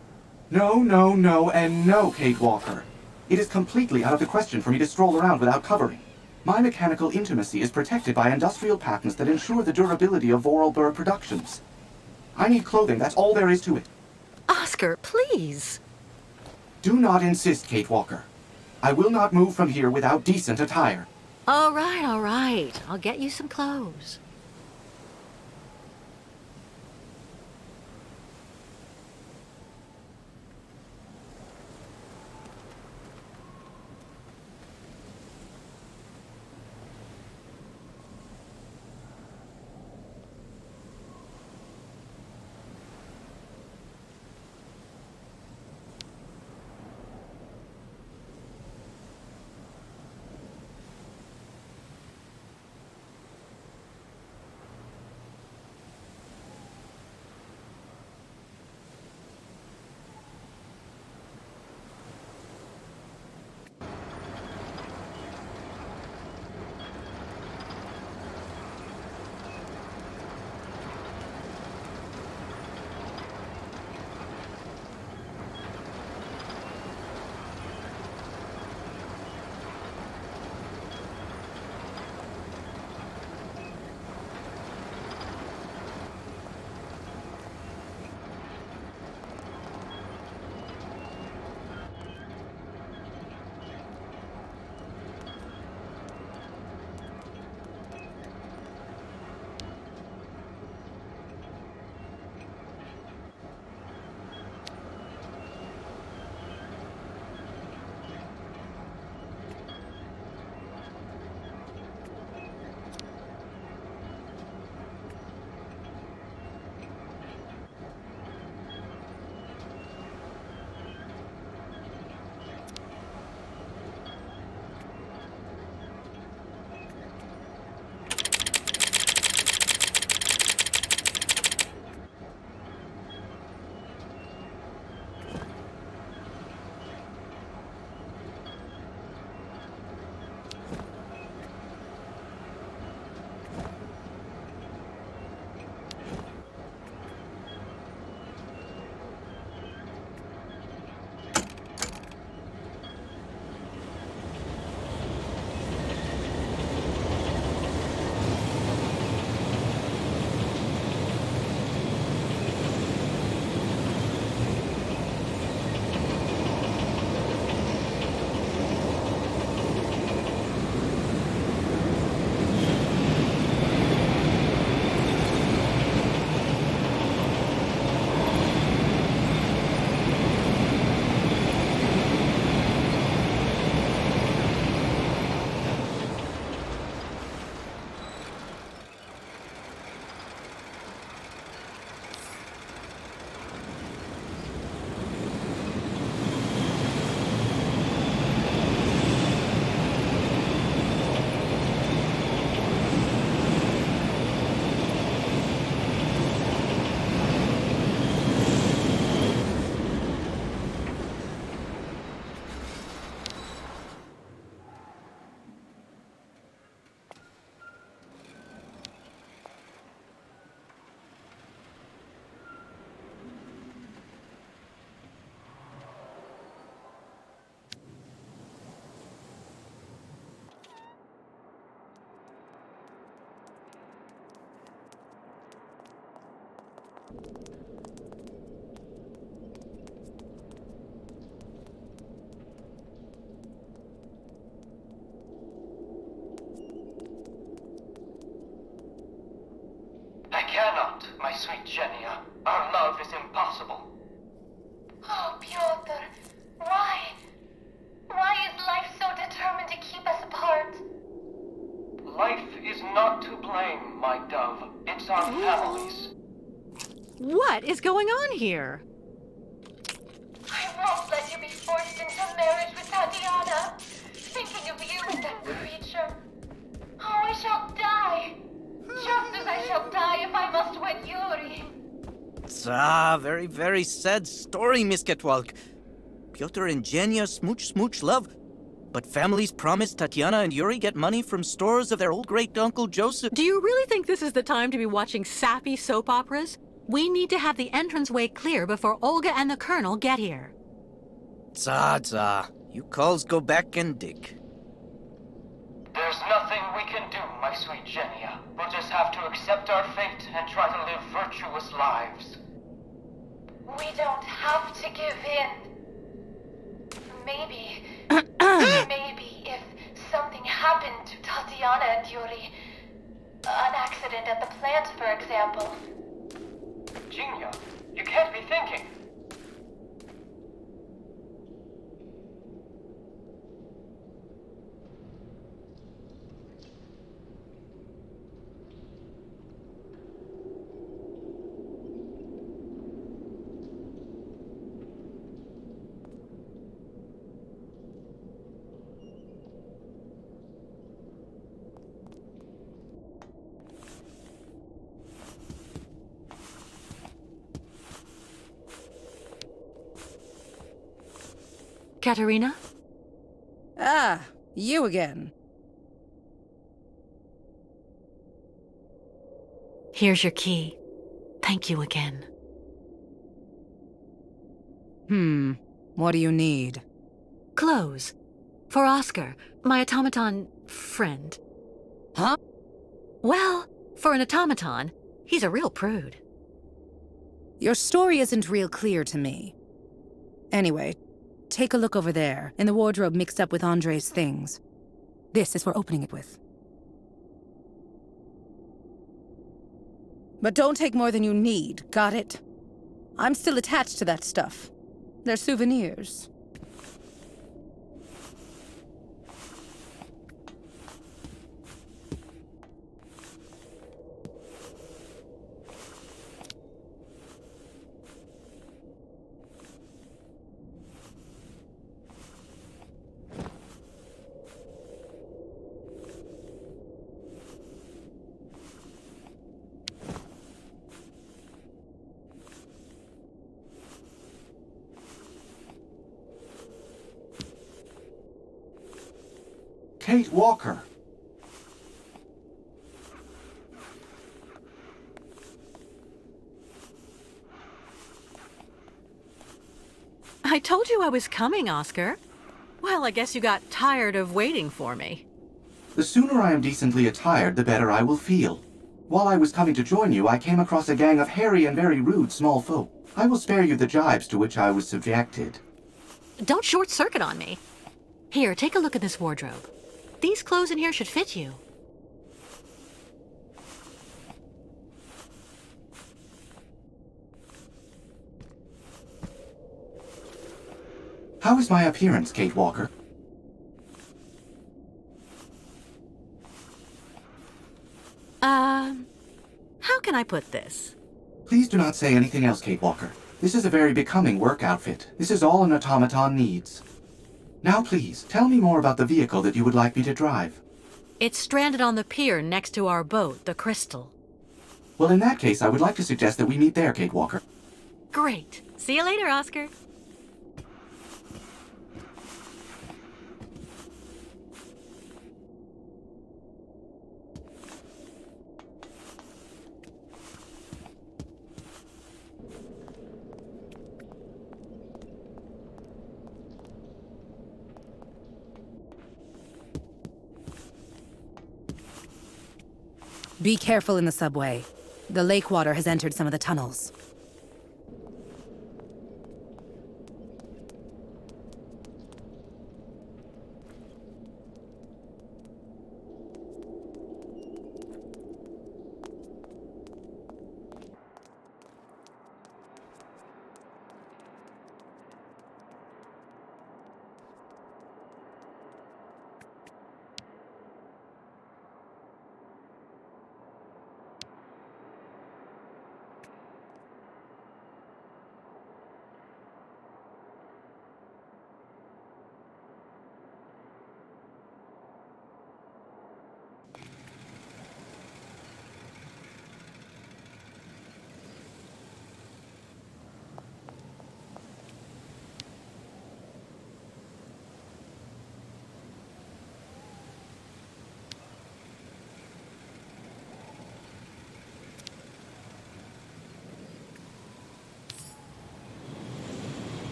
Speaker 18: No, and no, Kate Walker. It is completely out of the question for me to stroll around without covering. My mechanical intimacy is protected by industrial patents that ensure the durability of Vorarlberg productions. I need clothing, that's all there is to it.
Speaker 3: Oscar, please.
Speaker 18: Do not insist, Kate Walker. I will not move from here without decent attire.
Speaker 3: All right. I'll get you some clothes.
Speaker 11: cannot, my sweet Genia. Our love is impossible.
Speaker 15: Oh, Pyotr, why? Why is life so determined to keep us apart?
Speaker 11: Life is not to blame, my dove. It's our families.
Speaker 3: What is going on here?
Speaker 15: I won't let you be forced into marriage with Tatiana. Thinking of you and that creature. Oh, I shall die. Just as I shall die if I must wed Yuri.
Speaker 10: Very, very sad story, Miss Ketwalk. Pyotr and Genya smooch love. But families promised Tatiana and Yuri get money from stores of their old great-uncle Joseph.
Speaker 3: Do you really think this is the time to be watching sappy soap operas? We need to have the entranceway clear before Olga and the Colonel get here.
Speaker 10: You calls go back and dig.
Speaker 11: There's nothing we can do, my sweet Genia. We'll just have to accept our fate and try to live virtuous lives.
Speaker 15: We don't have to give in. Maybe if something happened to Tatiana and Yuri, an accident at the plant, for example.
Speaker 11: Genia, you can't be thinking.
Speaker 3: Katerina?
Speaker 6: Ah, you again.
Speaker 3: Here's your key. Thank you again.
Speaker 6: What do you need?
Speaker 3: Clothes. For Oscar, my automaton friend.
Speaker 6: Huh?
Speaker 3: Well, for an automaton, he's a real prude.
Speaker 6: Your story isn't real clear to me. Anyway, take a look over there, in the wardrobe mixed up with Andre's things. This is for opening it with. But don't take more than you need, got it? I'm still attached to that stuff. They're souvenirs.
Speaker 18: Kate Walker.
Speaker 3: I told you I was coming, Oscar. Well, I guess you got tired of waiting for me.
Speaker 18: The sooner I am decently attired, the better I will feel. While I was coming to join you, I came across a gang of hairy and very rude small folk. I will spare you the jibes to which I was subjected.
Speaker 3: Don't short-circuit on me. Here, take a look at this wardrobe. These clothes in here should fit you.
Speaker 18: How is my appearance, Kate Walker?
Speaker 3: How can I put this?
Speaker 18: Please do not say anything else, Kate Walker. This is a very becoming work outfit. This is all an automaton needs. Now please, tell me more about the vehicle that you would like me to drive.
Speaker 3: It's stranded on the pier next to our boat, the Crystal.
Speaker 18: Well, in that case, I would like to suggest that we meet there, Kate Walker.
Speaker 3: Great. See you later, Oscar.
Speaker 6: Be careful in the subway. The lake water has entered some of the tunnels.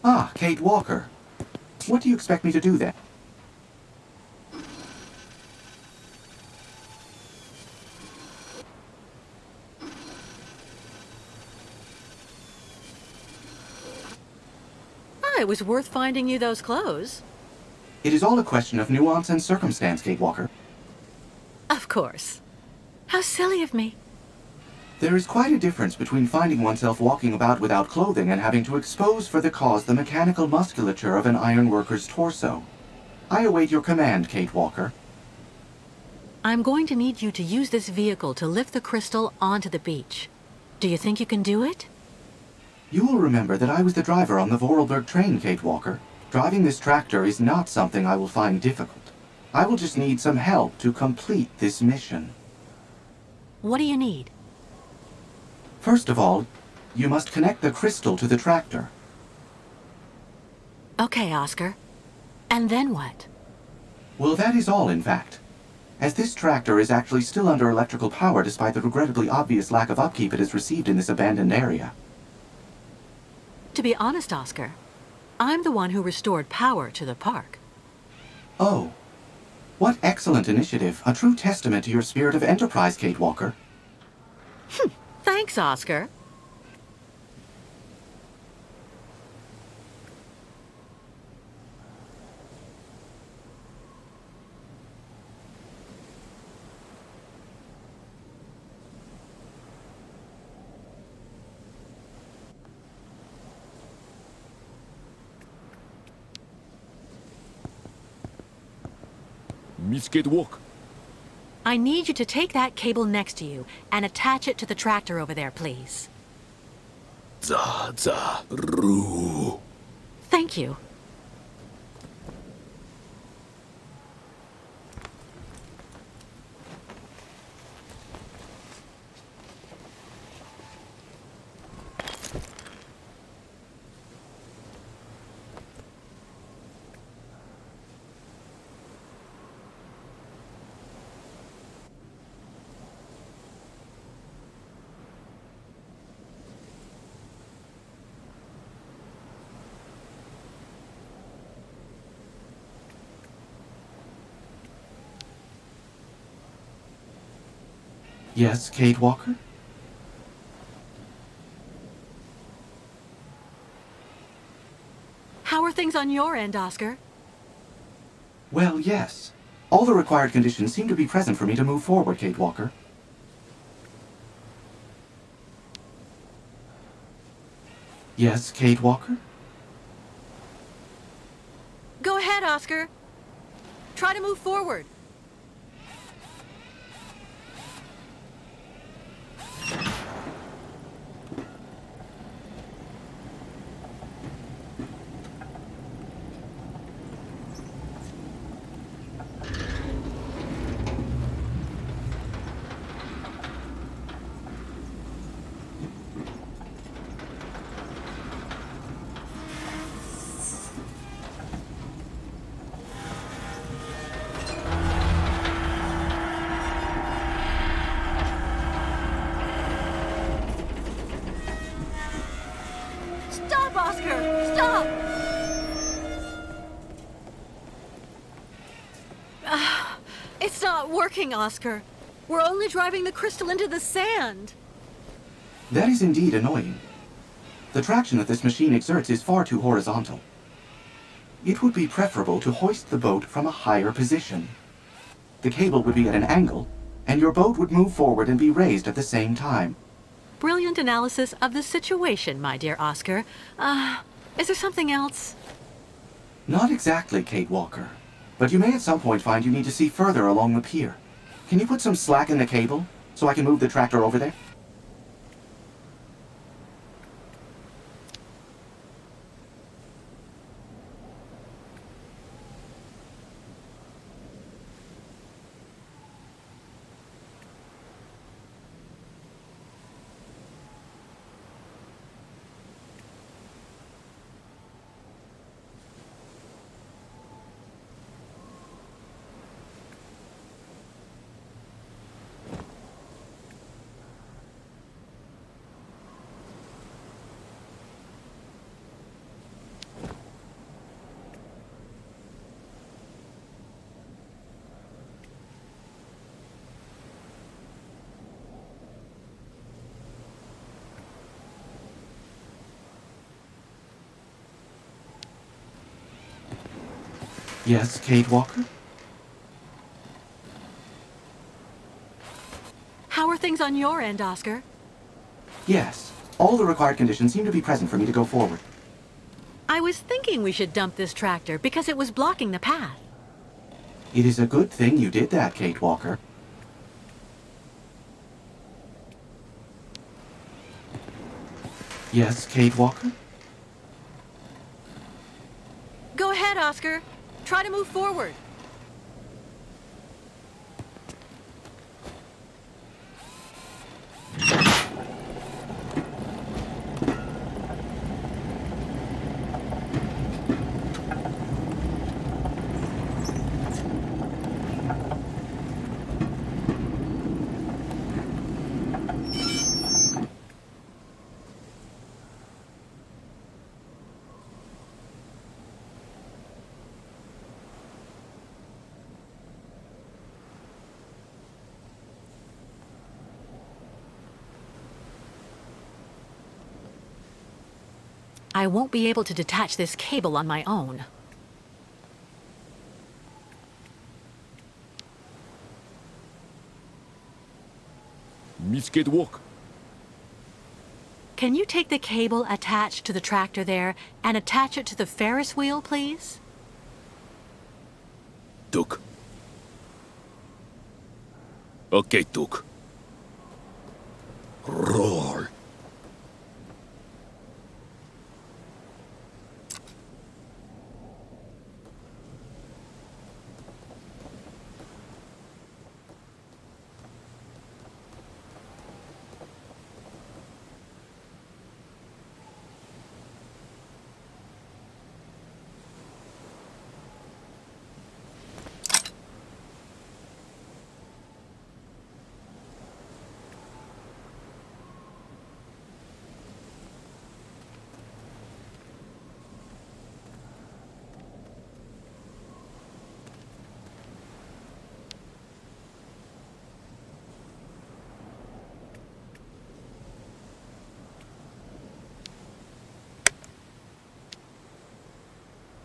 Speaker 18: Ah, Kate Walker. What do you expect me to do then?
Speaker 3: Oh, it was worth finding you those clothes.
Speaker 18: It is all a question of nuance and circumstance, Kate Walker.
Speaker 3: Of course. How silly of me.
Speaker 18: There is quite a difference between finding oneself walking about without clothing and having to expose for the cause the mechanical musculature of an ironworker's torso. I await your command, Kate Walker.
Speaker 3: I'm going to need you to use this vehicle to lift the crystal onto the beach. Do you think you can do it?
Speaker 18: You will remember that I was the driver on the Vorarlberg train, Kate Walker. Driving this tractor is not something I will find difficult. I will just need some help to complete this mission.
Speaker 3: What do you need?
Speaker 18: First of all, you must connect the crystal to the tractor.
Speaker 3: Okay, Oscar. And then what?
Speaker 18: Well, that is all, in fact. As this tractor is actually still under electrical power despite the regrettably obvious lack of upkeep it has received in this abandoned area.
Speaker 3: To be honest, Oscar, I'm the one who restored power to the park.
Speaker 18: Oh. What excellent initiative. A true testament to your spirit of enterprise, Kate Walker.
Speaker 3: Thanks, Oscar.
Speaker 13: Miss Kate Walker.
Speaker 3: I need you to take that cable next to you and attach it to the tractor over there, please.
Speaker 13: Ru.
Speaker 3: Thank you.
Speaker 18: Yes, Kate Walker?
Speaker 3: How are things on your end, Oscar?
Speaker 18: Well, yes. All the required conditions seem to be present for me to move forward, Kate Walker. Yes, Kate Walker?
Speaker 3: Go ahead, Oscar. Try to move forward. Stop, Oscar! Stop! It's not working, Oscar. We're only driving the crystal into the sand.
Speaker 18: That is indeed annoying. The traction that this machine exerts is far too horizontal. It would be preferable to hoist the boat from a higher position. The cable would be at an angle, and your boat would move forward and be raised at the same time.
Speaker 3: Brilliant analysis of the situation, my dear Oscar. Is there something else?
Speaker 18: Not exactly, Kate Walker. But you may at some point find you need to see further along the pier. Can you put some slack in the cable, so I can move the tractor over there? Yes, Kate Walker?
Speaker 3: How are things on your end, Oscar?
Speaker 18: Yes. All the required conditions seem to be present for me to go forward.
Speaker 3: I was thinking we should dump this tractor because it was blocking the path.
Speaker 18: It is a good thing you did that, Kate Walker. Yes, Kate Walker?
Speaker 3: Go ahead, Oscar. Try to move forward. I won't be able to detach this cable on my own.
Speaker 13: Miss Kate Walker.
Speaker 3: Can you take the cable attached to the tractor there and attach it to the Ferris wheel, please?
Speaker 13: Duke. Okay, Duke. Roll.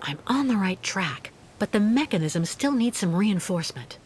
Speaker 3: I'm on the right track, but the mechanism still needs some reinforcement.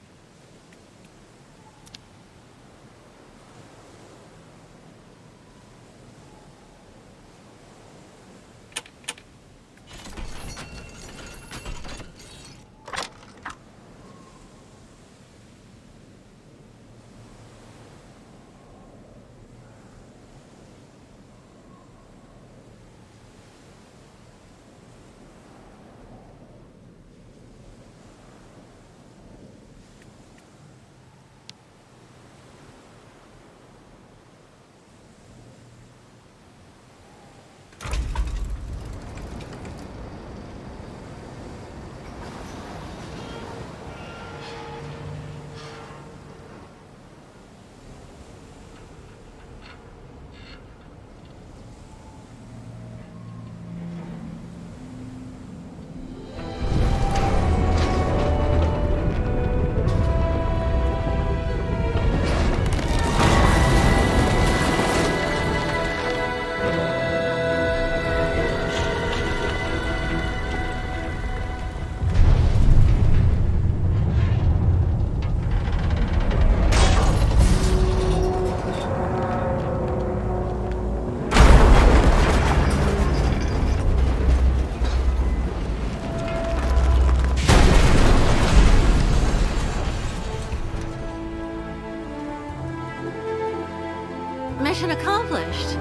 Speaker 3: Mission accomplished.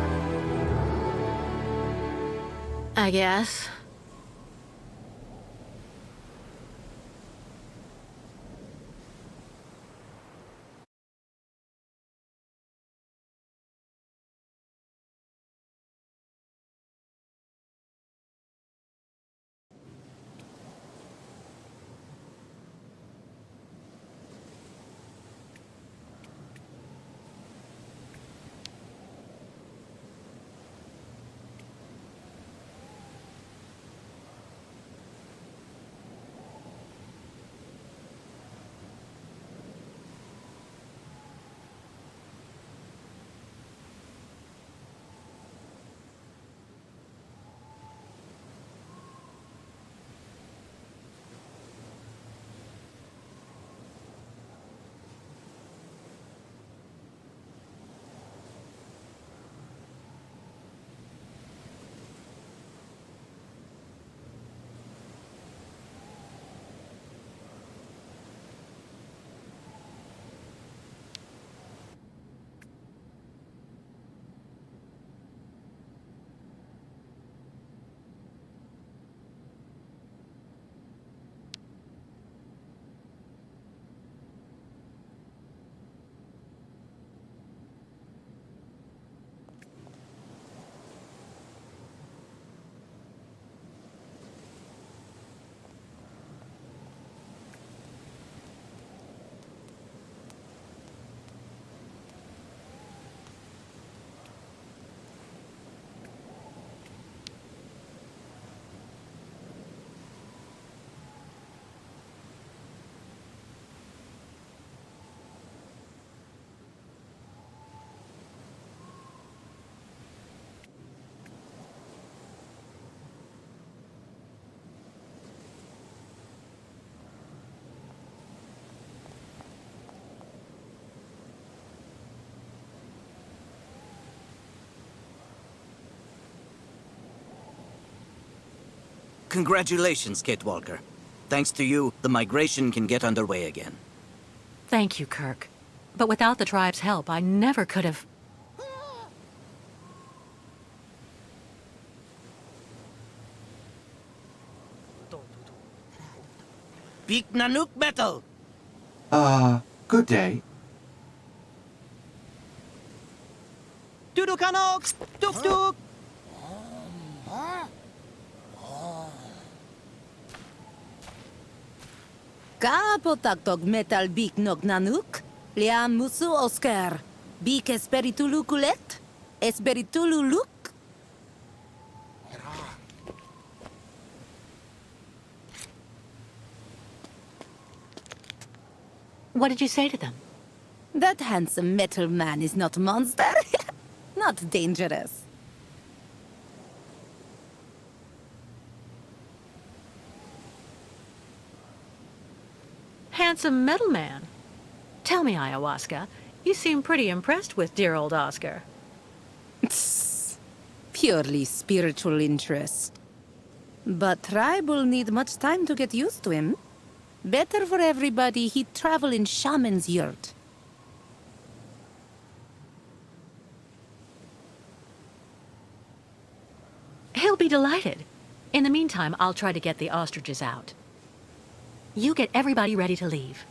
Speaker 3: I guess.
Speaker 10: Congratulations, Kate Walker. Thanks to you, the migration can get underway again.
Speaker 3: Thank you, Kirk. But without the tribe's help, I never could have...
Speaker 10: Big Nanook metal!
Speaker 18: Good day.
Speaker 12: Dudukanok! Duk duk!
Speaker 6: Kapotaktok metal big nog nanuk, liam musu Oscar, big esperitulu kulet, esperitulu luk.
Speaker 3: What did you say to them?
Speaker 6: That handsome metal man is not a monster, not dangerous.
Speaker 3: Handsome metal man. Tell me, Ayahuasca, you seem pretty impressed with dear old Oscar.
Speaker 6: Purely spiritual interest. But tribe will need much time to get used to him. Better for everybody he'd travel in shaman's yurt.
Speaker 3: He'll be delighted. In the meantime, I'll try to get the ostriches out. You get everybody ready to leave.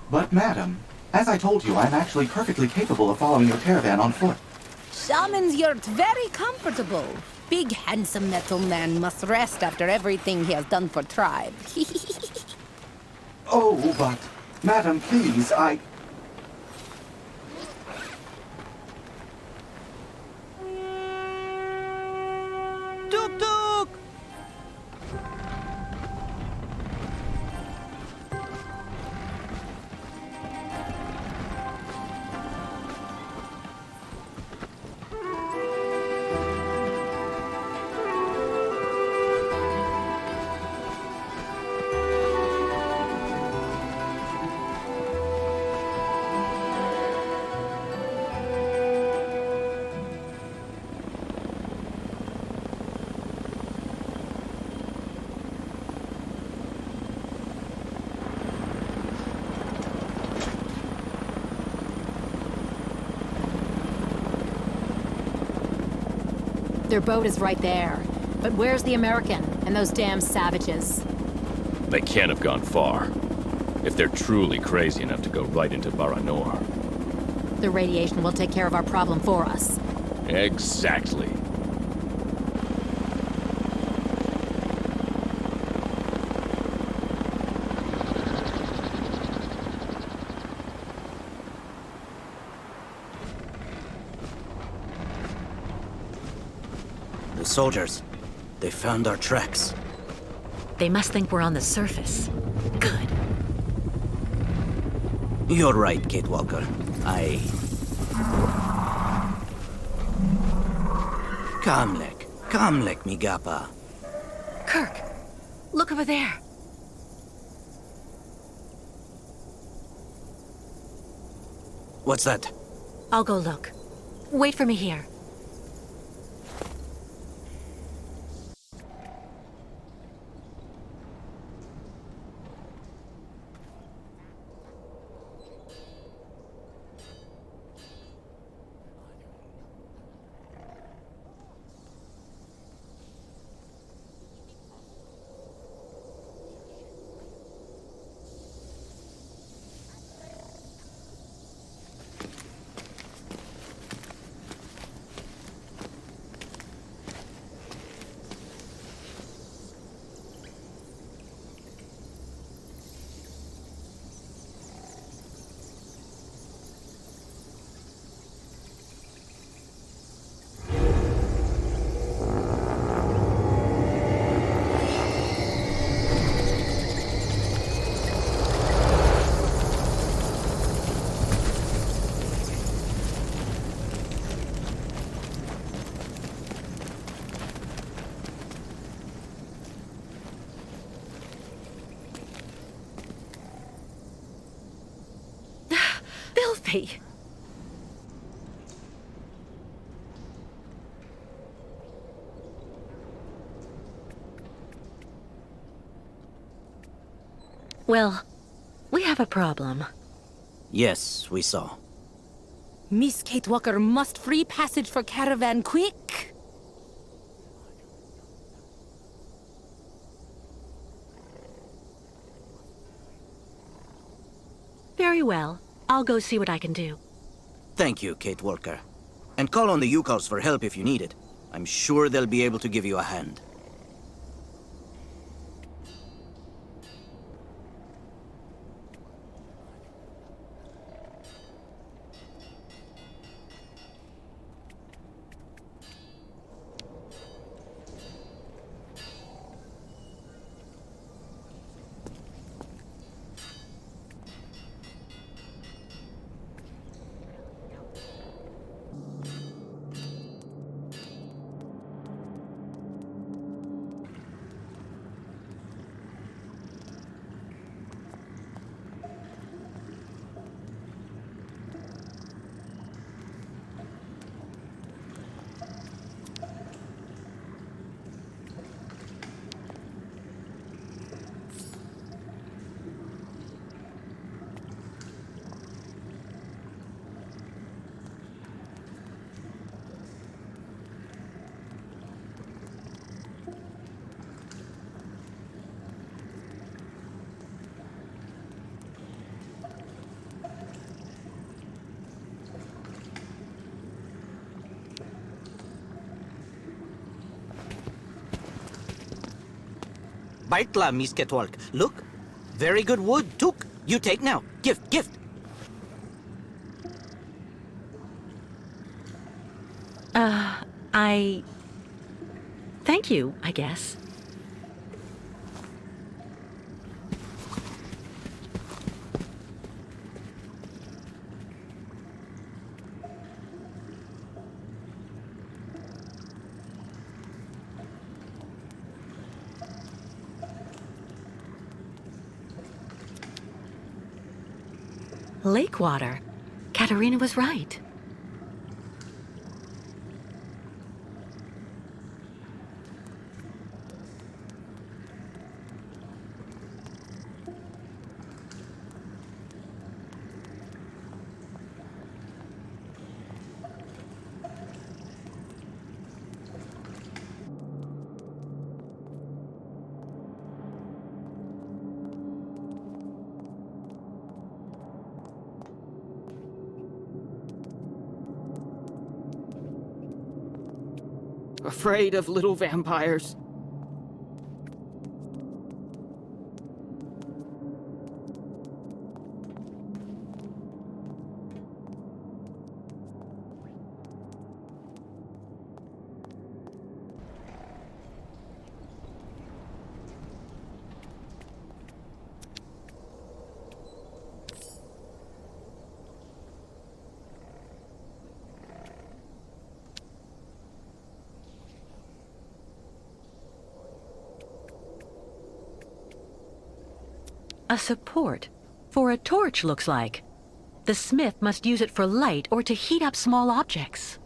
Speaker 18: But madam, as I told you, I'm actually perfectly capable of following your caravan on foot.
Speaker 6: Shaman's yurt very comfortable. Big handsome metal man must rest after everything he has done for tribe.
Speaker 18: Oh, but... Madam, please, I...
Speaker 12: Duk duk!
Speaker 19: Their boat is right there. But where's the American and those damn savages?
Speaker 13: They can't have gone far. If they're truly crazy enough to go right into Baranor.
Speaker 19: The radiation will take care of our problem for us.
Speaker 13: Exactly.
Speaker 10: The soldiers, they found our tracks.
Speaker 3: They must think we're on the surface. Good.
Speaker 10: You're right, Kate Walker. Kamlek, Migapa.
Speaker 3: Kirk, look over there.
Speaker 10: What's that?
Speaker 3: I'll go look. Wait for me here. Filthy. Well, we have a problem.
Speaker 10: Yes, we saw.
Speaker 6: Miss Kate Walker must free passage for caravan quick.
Speaker 3: Very well. I'll go see what I can do.
Speaker 10: Thank you, Kate Walker. And call on the Yukos for help if you need it. I'm sure they'll be able to give you a hand. Baitla, Miss Ketwalk. Look. Very good wood. Took. You take now. Gift.
Speaker 3: Thank you, I guess. Lake water. Katerina was right.
Speaker 12: Afraid of little vampires.
Speaker 3: A support for a torch, looks like. The smith must use it for light or to heat up small objects.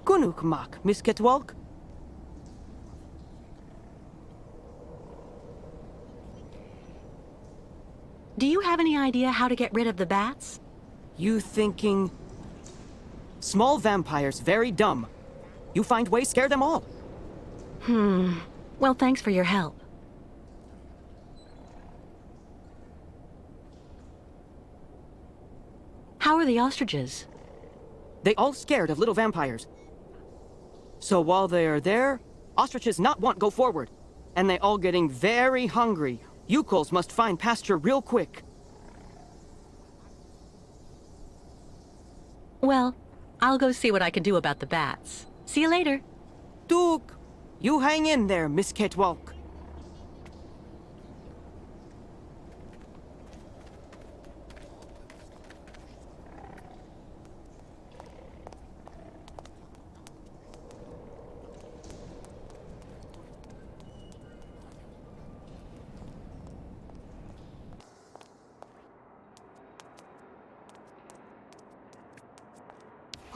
Speaker 12: Gunukmak, Miss Ketwalk?
Speaker 3: Do you have any idea how to get rid of the bats?
Speaker 12: You thinking... Small vampires, very dumb. You find ways, scare them all.
Speaker 3: Well, thanks for your help. How are the ostriches?
Speaker 12: They all scared of little vampires. So while they are there, ostriches not want go forward. And they all getting very hungry. Yukos must find pasture real quick.
Speaker 3: Well, I'll go see what I can do about the bats. See you later.
Speaker 12: Duke, you hang in there, Miss Ketwalk.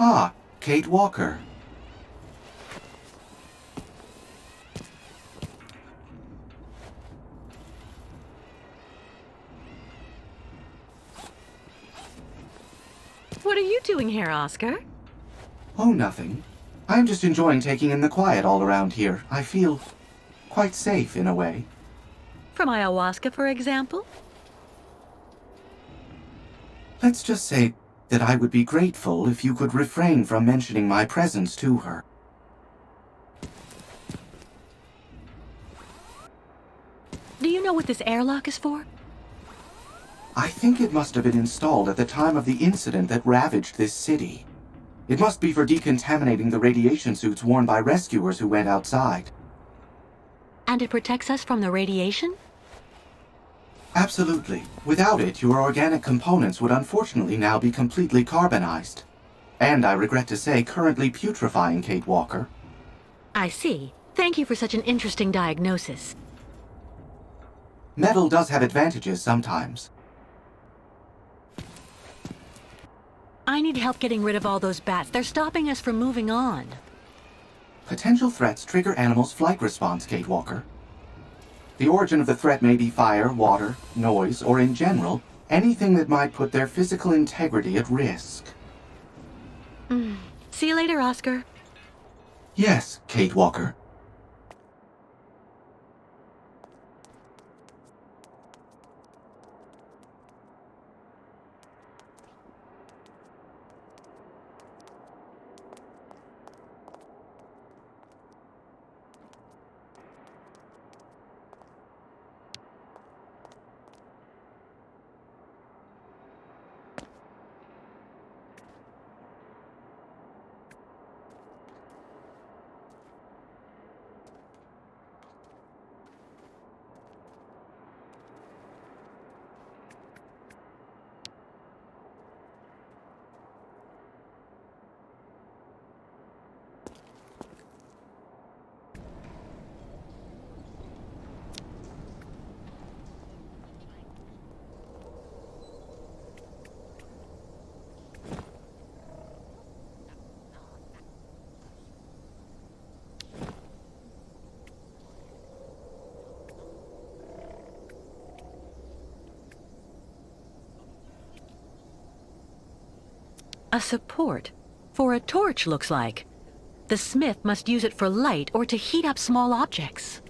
Speaker 18: Ah, Kate Walker.
Speaker 3: What are you doing here, Oscar?
Speaker 18: Oh, nothing. I'm just enjoying taking in the quiet all around here. I feel quite safe in a way.
Speaker 3: From ayahuasca, for example?
Speaker 18: Let's just say that I would be grateful if you could refrain from mentioning my presence to her.
Speaker 3: Do you know what this airlock is for?
Speaker 18: I think it must have been installed at the time of the incident that ravaged this city. It must be for decontaminating the radiation suits worn by rescuers who went outside.
Speaker 3: And it protects us from the radiation?
Speaker 18: Absolutely. Without it, your organic components would unfortunately now be completely carbonized. And I regret to say, currently putrefying, Kate Walker.
Speaker 3: I see. Thank you for such an interesting diagnosis.
Speaker 18: Metal does have advantages sometimes.
Speaker 3: I need help getting rid of all those bats. They're stopping us from moving on.
Speaker 18: Potential threats trigger animals' flight response, Kate Walker. The origin of the threat may be fire, water, noise, or in general, anything that might put their physical integrity at risk.
Speaker 3: See you later, Oscar.
Speaker 18: Yes, Kate Walker.
Speaker 3: A support for a torch, looks like. The smith must use it for light or to heat up small objects.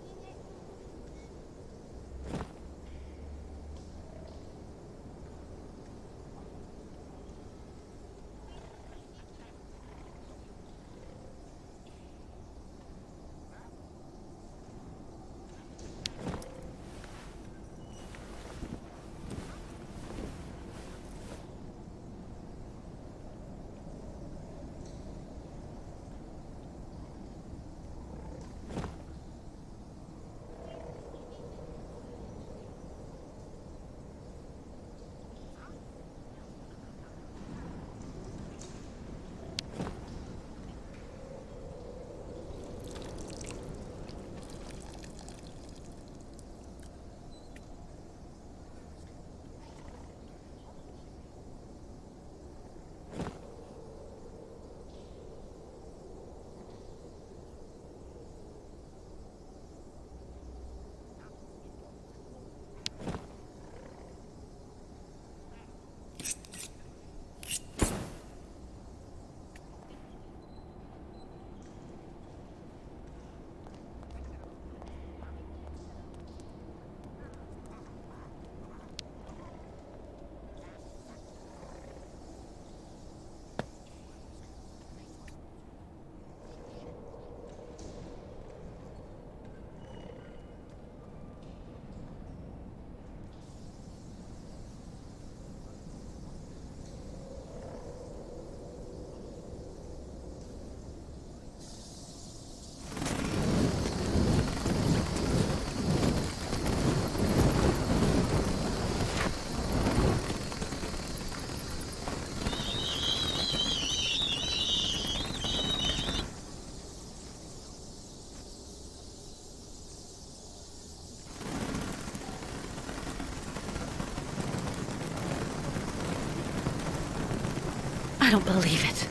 Speaker 3: I don't believe it.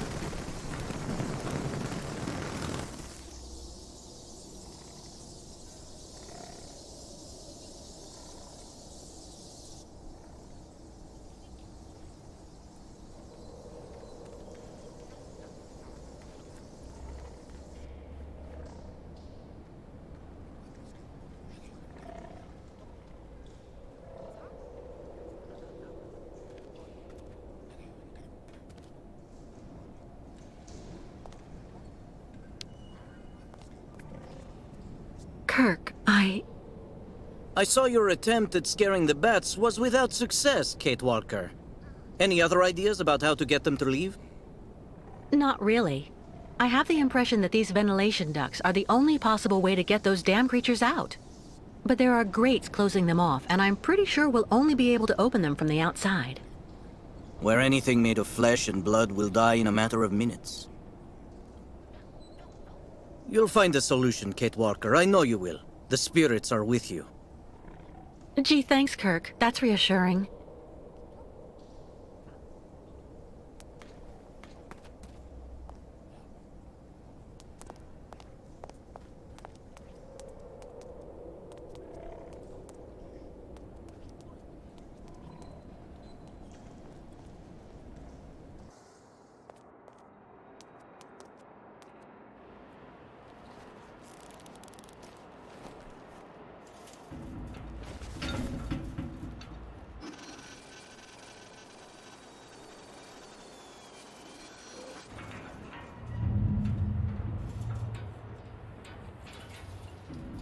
Speaker 3: Kirk,
Speaker 10: I saw your attempt at scaring the bats was without success, Kate Walker. Any other ideas about how to get them to leave?
Speaker 3: Not really. I have the impression that these ventilation ducts are the only possible way to get those damn creatures out. But there are grates closing them off, and I'm pretty sure we'll only be able to open them from the outside.
Speaker 10: Where anything made of flesh and blood will die in a matter of minutes. You'll find a solution, Kate Walker. I know you will. The spirits are with you.
Speaker 3: Gee, thanks, Kirk. That's reassuring.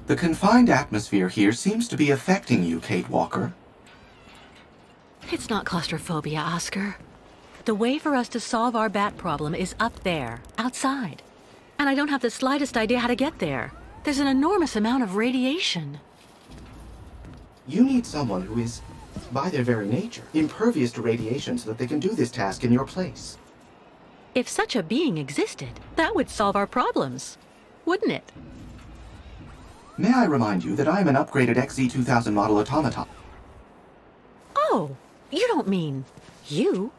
Speaker 18: The confined atmosphere here seems to be affecting you, Kate Walker.
Speaker 3: It's not claustrophobia, Oscar. The way for us to solve our bat problem is up there, outside. And I don't have the slightest idea how to get there. There's an enormous amount of radiation.
Speaker 18: You need someone who is, by their very nature, impervious to radiation so that they can do this task in your place.
Speaker 3: If such a being existed, that would solve our problems, wouldn't it?
Speaker 18: May I remind you that I am an upgraded XZ2000 model automaton?
Speaker 3: Oh, you don't mean you?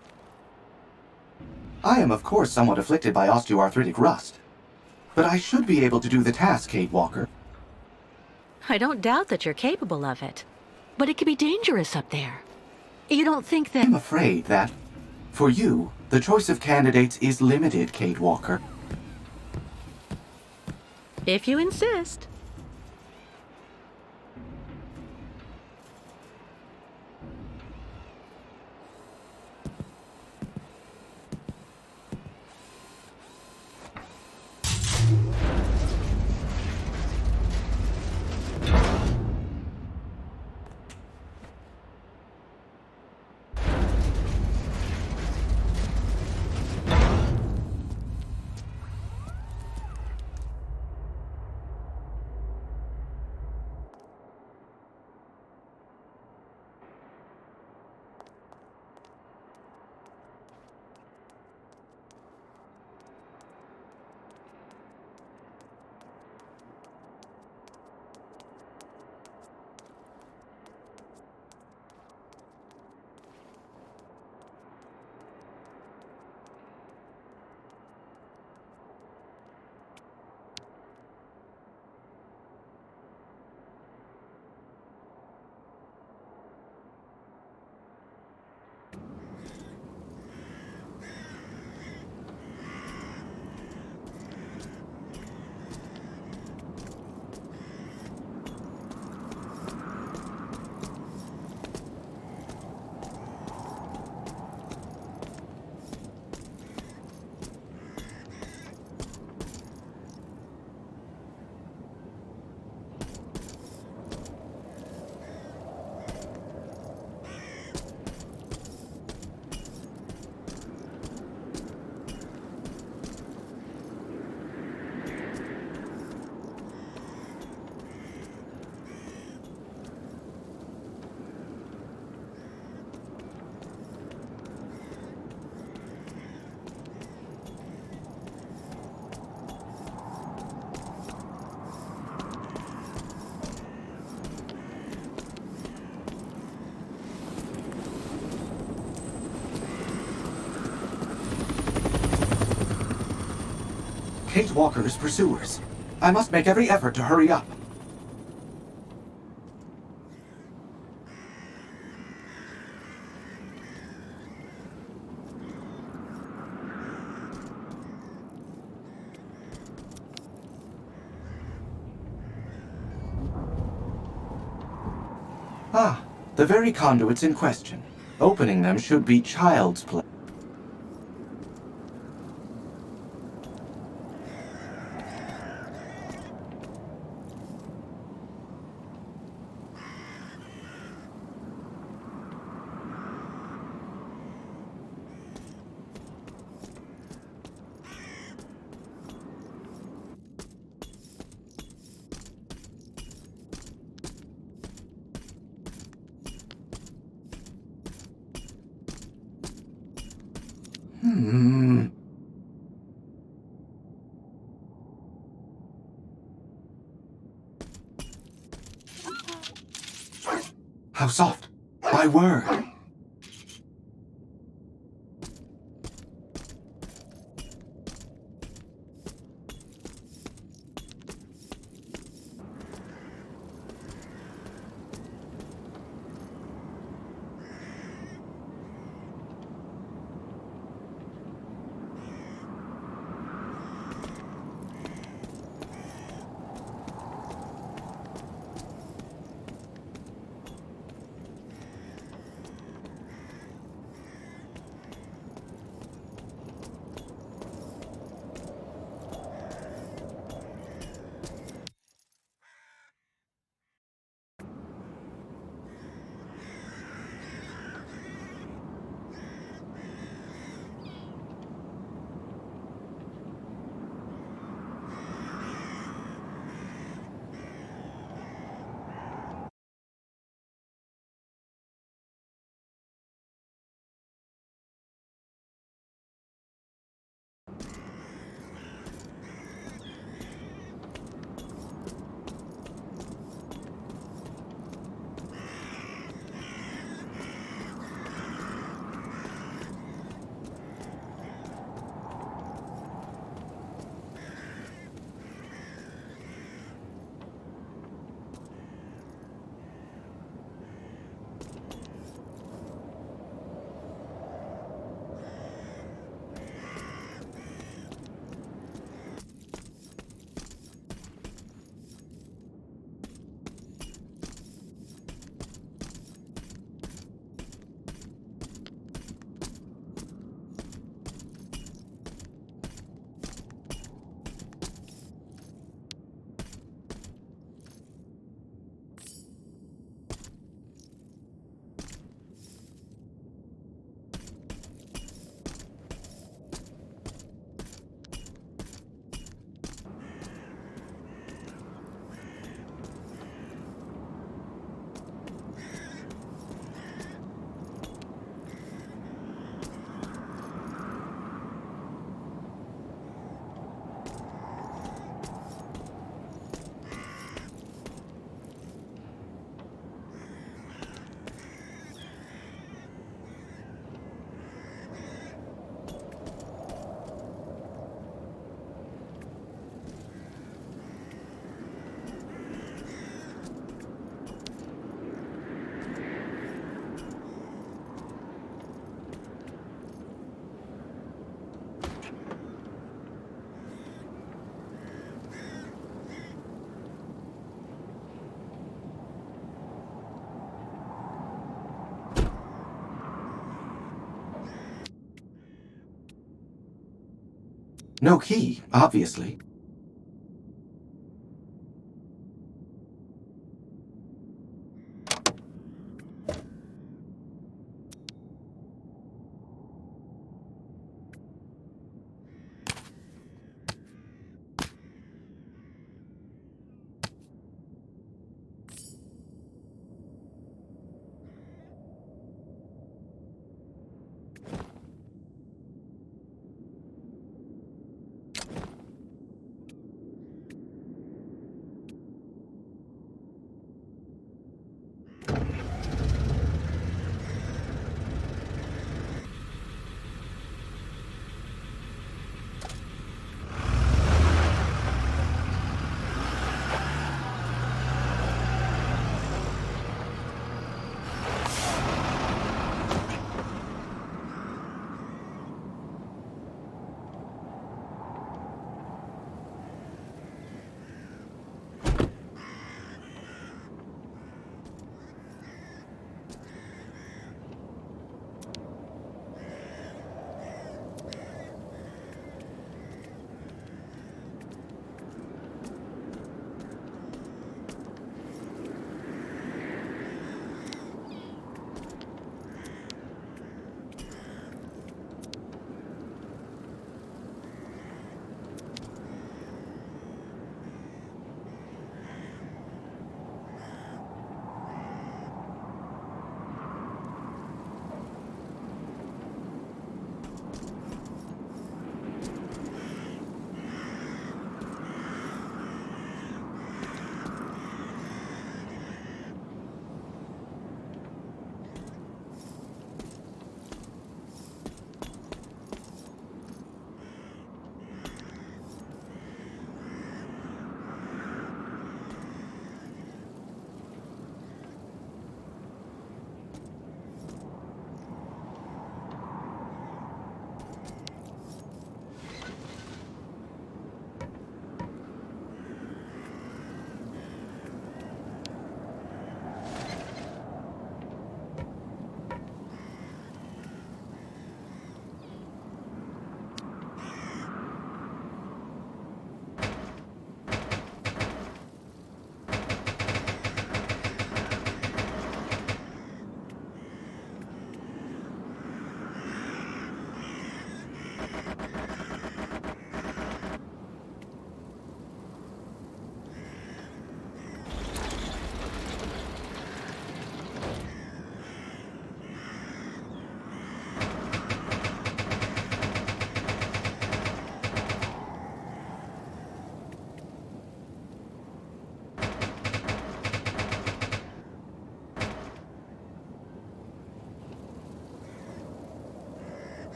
Speaker 18: I am, of course, somewhat afflicted by osteoarthritic rust. But I should be able to do the task, Kate Walker.
Speaker 3: I don't doubt that you're capable of it. But it could be dangerous up there. You don't think that—
Speaker 18: I'm afraid that, for you, the choice of candidates is limited, Kate Walker.
Speaker 3: If you insist.
Speaker 18: Kate Walker's pursuers. I must make every effort to hurry up. Ah, the very conduits in question. Opening them should be child's play. How soft. My word. No key, obviously.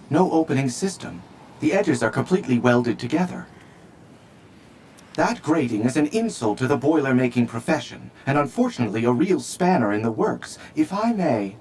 Speaker 18: No opening system. The edges are completely welded together. That grating is an insult to the boiler-making profession, and unfortunately a real spanner in the works, if I may.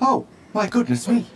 Speaker 18: Oh, my goodness me!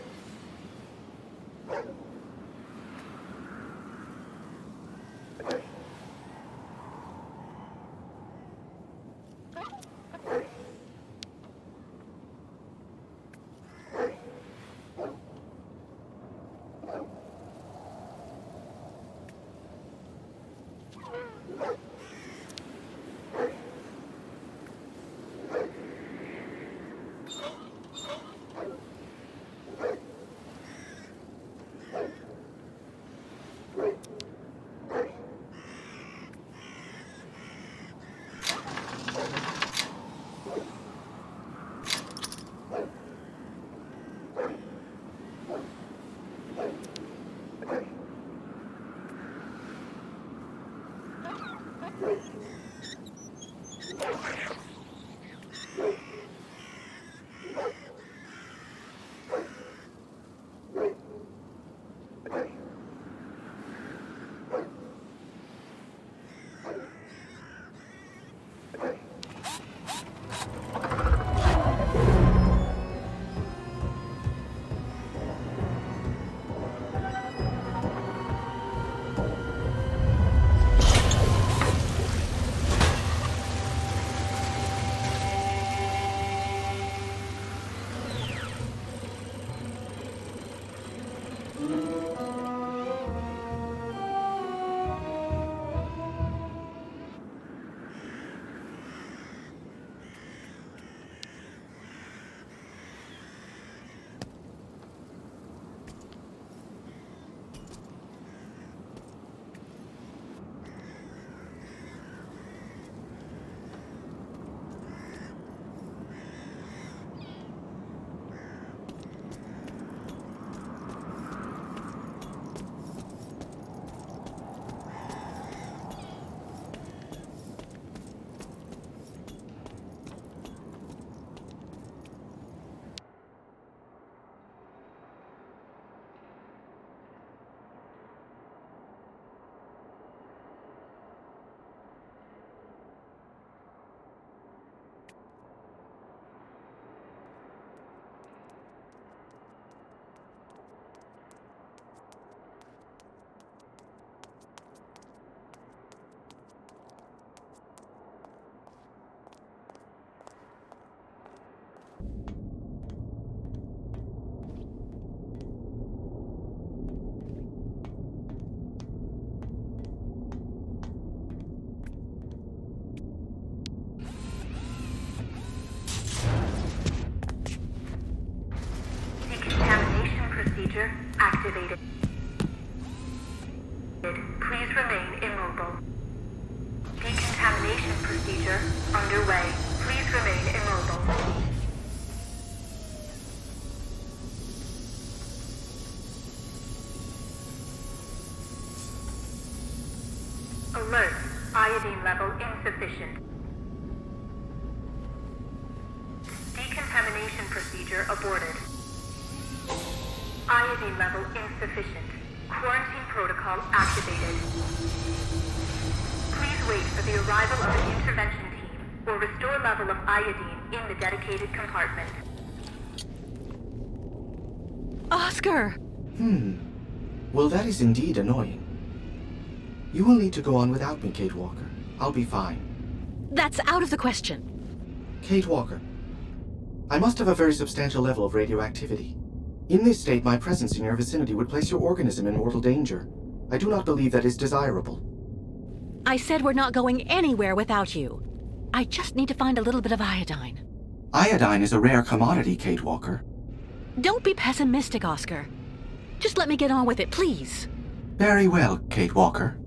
Speaker 15: Procedure activated. Please remain immobile. Decontamination procedure underway. Please remain immobile. Alert. Iodine level insufficient. Decontamination procedure aborted. Iodine level insufficient. Quarantine protocol activated. Please wait for the arrival of an intervention team or restore level of iodine in the dedicated compartment.
Speaker 3: Oscar!
Speaker 18: Well, that is indeed annoying. You will need to go on without me, Kate Walker. I'll be fine.
Speaker 3: That's out of the question.
Speaker 18: Kate Walker, I must have a very substantial level of radioactivity. In this state, my presence in your vicinity would place your organism in mortal danger. I do not believe that is desirable.
Speaker 3: I said we're not going anywhere without you. I just need to find a little bit of iodine.
Speaker 18: Iodine is a rare commodity, Kate Walker.
Speaker 3: Don't be pessimistic, Oscar. Just let me get on with it, please.
Speaker 18: Very well, Kate Walker.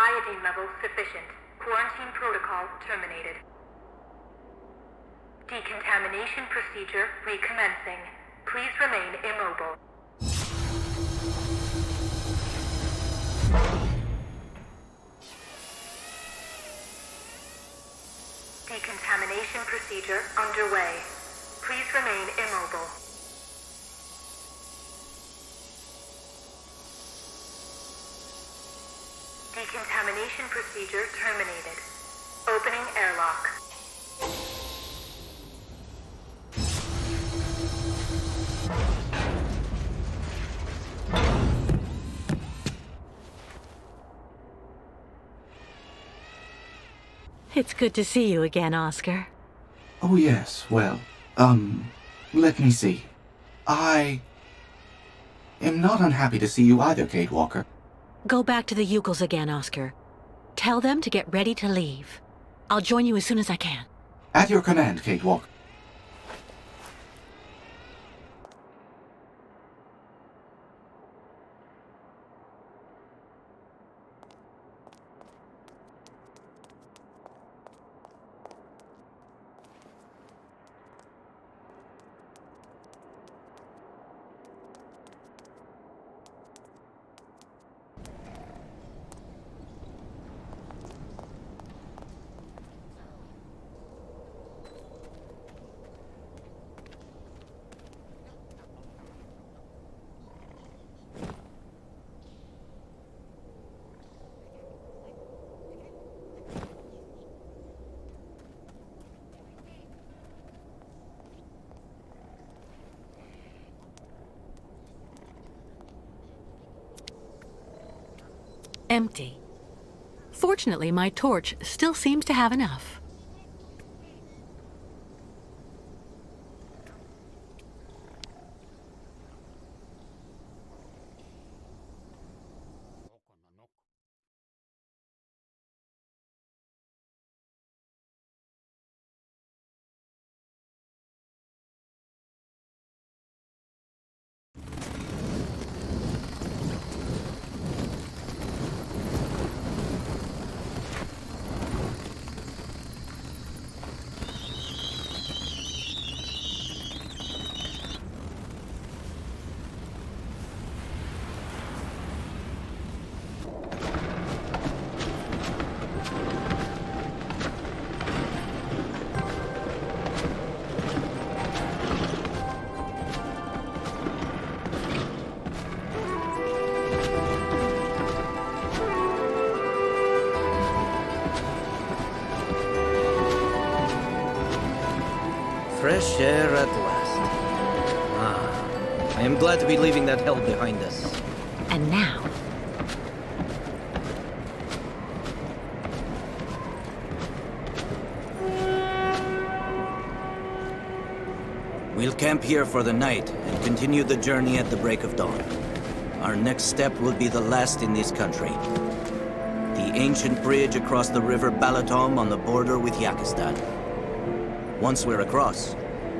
Speaker 15: Iodine level sufficient. Quarantine protocol terminated. Decontamination procedure recommencing. Please remain immobile. Decontamination procedure underway. Please remain immobile. Decontamination procedure terminated. Opening airlock.
Speaker 3: It's good to see you again, Oscar.
Speaker 18: Oh yes, well, let me see. I am not unhappy to see you either, Kate Walker.
Speaker 3: Go back to the Yukels again, Oscar. Tell them to get ready to leave. I'll join you as soon as I can.
Speaker 18: At your command, Kate Walker.
Speaker 3: Empty. Fortunately, my torch still seems to have enough.
Speaker 10: Fresh air at last. Ah, I am glad to be leaving that hell behind us.
Speaker 3: And now,
Speaker 10: we'll camp here for the night and continue the journey at the break of dawn. Our next step will be the last in this country. The ancient bridge across the river Balatom on the border with Yakistan. Once we're across,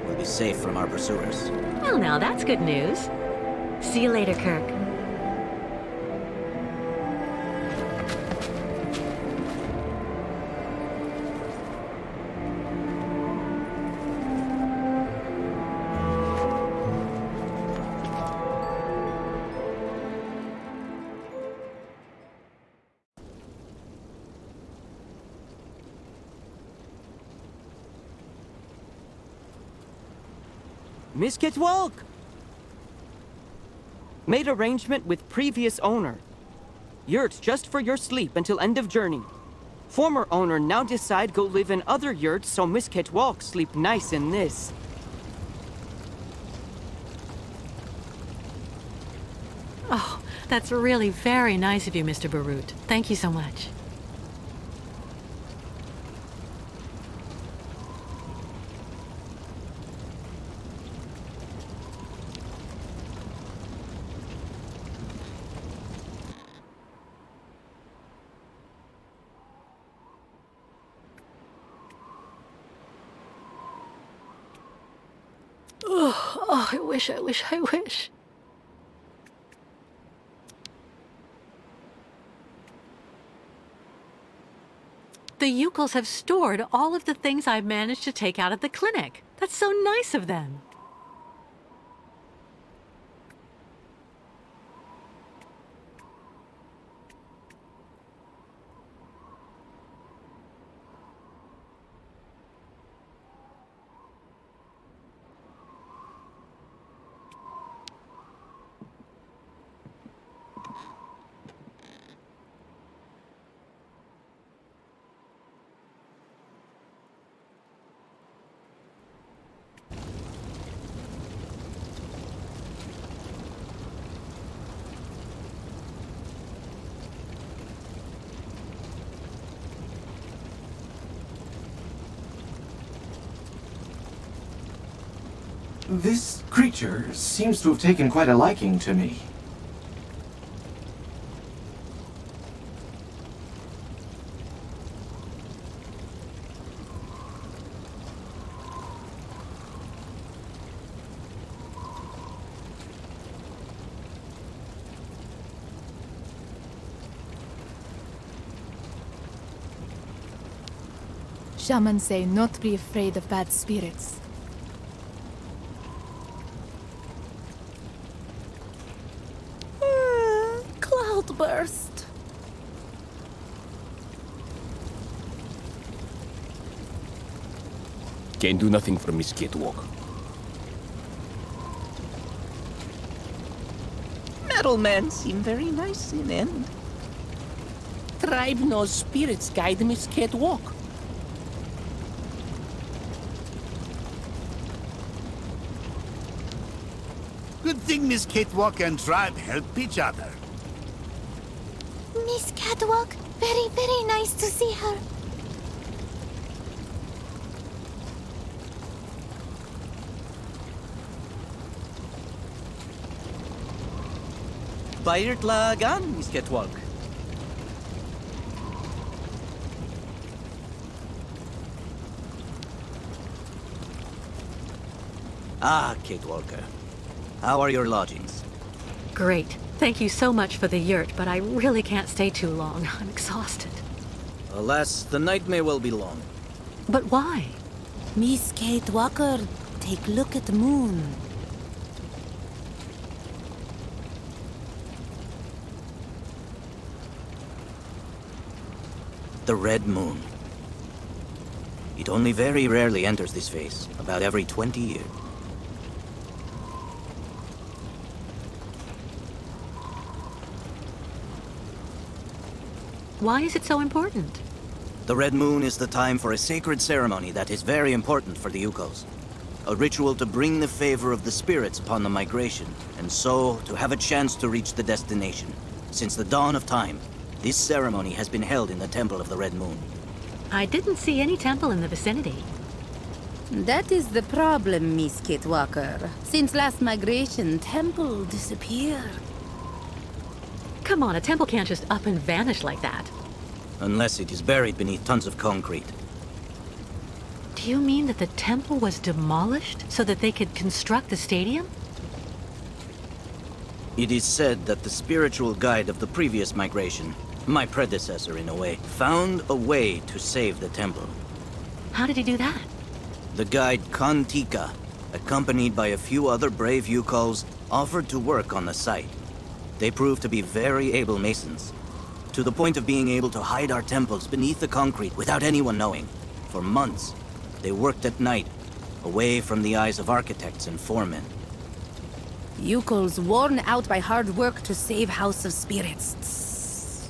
Speaker 10: we'll be safe from our pursuers.
Speaker 3: well, now that's good news. See you later, Kirk.
Speaker 12: Miss Kitwalk! Made arrangement with previous owner. Yurt just for your sleep until end of journey. Former owner now decide go live in other yurts so Miss Kitwalk sleep nice in this.
Speaker 3: Oh, that's really very nice of you, Mr. Barut. Thank you so much. Oh, I wish. The Yukels have stored all of the things I've managed to take out of the clinic. That's so nice of them.
Speaker 18: This creature seems to have taken quite a liking to me.
Speaker 19: Shamans say not be afraid of bad spirits.
Speaker 6: Cloudburst.
Speaker 13: Can't do nothing for Miss Catwalk.
Speaker 14: Metal men seem very nice in end. Tribe knows spirits guide Miss Catwalk.
Speaker 16: Good thing Miss Catwalk and Tribe help each other.
Speaker 15: Miss Catwalk, very, very nice to see her.
Speaker 10: Bayert lagan, Miss Catwalk. Ah, Catwalker. How are your lodgings?
Speaker 3: Great. Thank you so much for the yurt, but I really can't stay too long. I'm exhausted.
Speaker 10: Alas, the night may well be long.
Speaker 3: But why?
Speaker 6: Miss Kate Walker, take look at the moon.
Speaker 10: The red moon. It only very rarely enters this phase, about every 20 years.
Speaker 3: Why is it so important?
Speaker 10: The red moon is the time for a sacred ceremony that is very important for the Yukos. A ritual to bring the favor of the spirits upon the migration, and so to have a chance to reach the destination. Since the dawn of time, this ceremony has been held in the Temple of the Red Moon.
Speaker 3: I didn't see any temple in the vicinity.
Speaker 6: That is the problem, Miss Kitwalker. Since last migration, temple disappeared.
Speaker 3: Come on, a temple can't just up and vanish like that.
Speaker 10: Unless it is buried beneath tons of concrete.
Speaker 3: Do you mean that the temple was demolished so that they could construct the stadium?
Speaker 10: It is said that the spiritual guide of the previous migration, my predecessor in a way, found a way to save the temple.
Speaker 3: How did he do that?
Speaker 10: The guide Kantika, accompanied by a few other brave Yukols, offered to work on the site. They proved to be very able masons, to the point of being able to hide our temples beneath the concrete without anyone knowing. For months, they worked at night, away from the eyes of architects and foremen.
Speaker 6: Yukols worn out by hard work to save House of Spirits.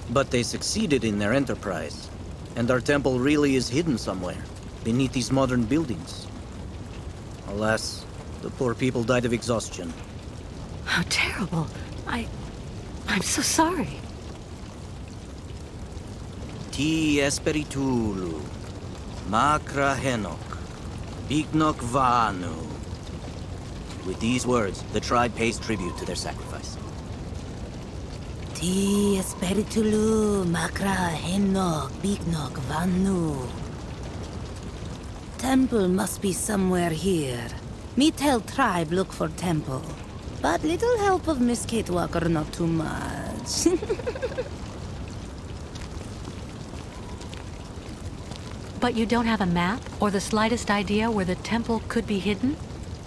Speaker 10: But they succeeded in their enterprise. And our temple really is hidden somewhere, beneath these modern buildings. Alas, the poor people died of exhaustion.
Speaker 3: How terrible. I'm so sorry.
Speaker 10: Ti Espiritulu, Makra Henok, Bignok Vanu. With these words, the tribe pays tribute to their sacrifice.
Speaker 6: Ti Espiritulu, Makra Henok, Bignok Vanu. Temple must be somewhere here. Me tell tribe look for temple. But little help of Miss Kitwalker, not too much.
Speaker 3: But you don't have a map or the slightest idea where the temple could be hidden?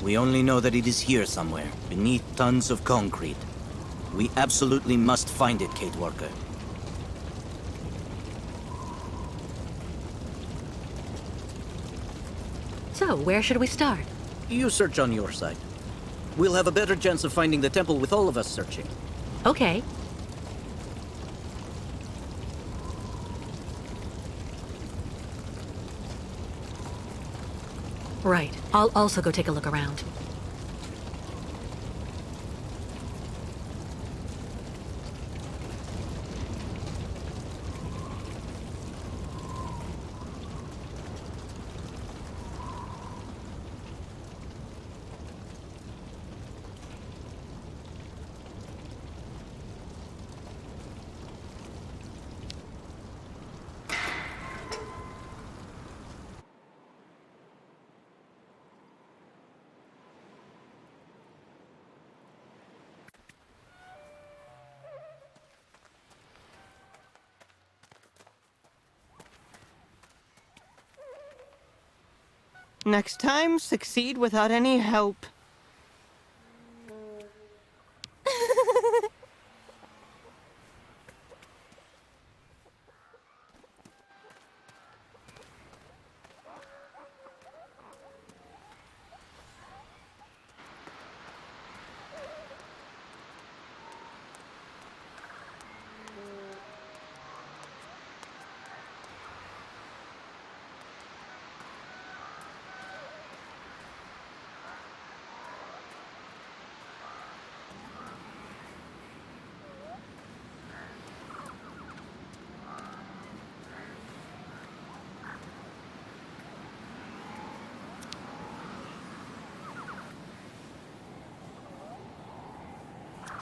Speaker 10: We only know that it is here somewhere, beneath tons of concrete. We absolutely must find it, Kate Walker.
Speaker 3: So, where should we start?
Speaker 10: You search on your side. We'll have a better chance of finding the temple with all of us searching.
Speaker 3: Okay. Right. I'll also go take a look around.
Speaker 12: Next time, succeed without any help.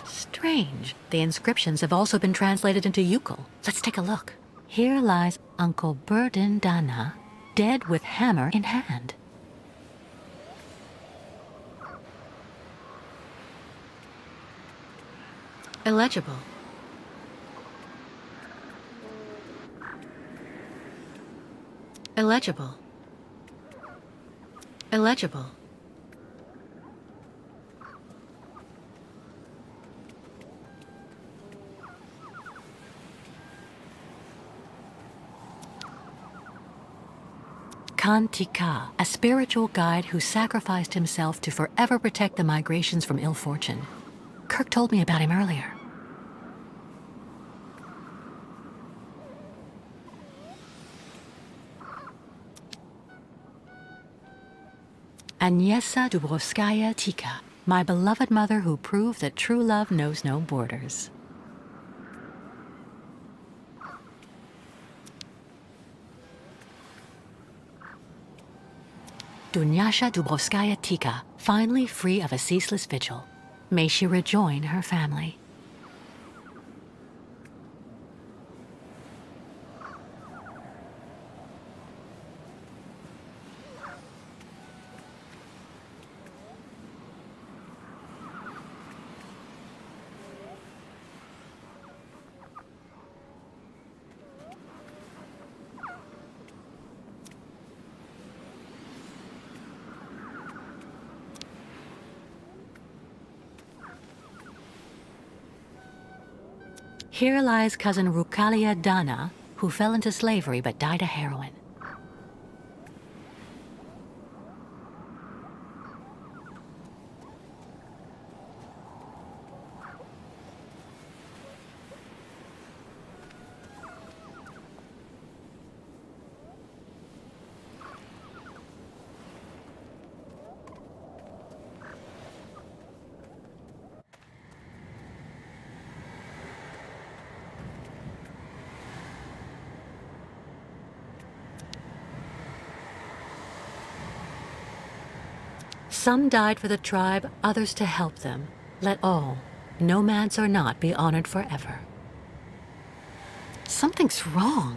Speaker 12: Strange. The inscriptions have also been translated into Yukol. Let's take a look. Here lies Uncle Burden Dana, dead with hammer in hand. Illegible. Illegible. Illegible. Kantika, a spiritual guide who sacrificed himself to forever protect the migrations from ill fortune. Kirk told me about him earlier.
Speaker 3: Agnieszka Dubrovskaya Tika, my beloved mother who proved that true love knows no borders. Dunyasha Dubrovskaya Tika, finally free of a ceaseless vigil. May she rejoin her family. Here lies cousin Rukalia Dana, who fell into slavery but died a heroine. Some died for the tribe, others to help them. Let all, nomads or not, be honored forever. Something's wrong.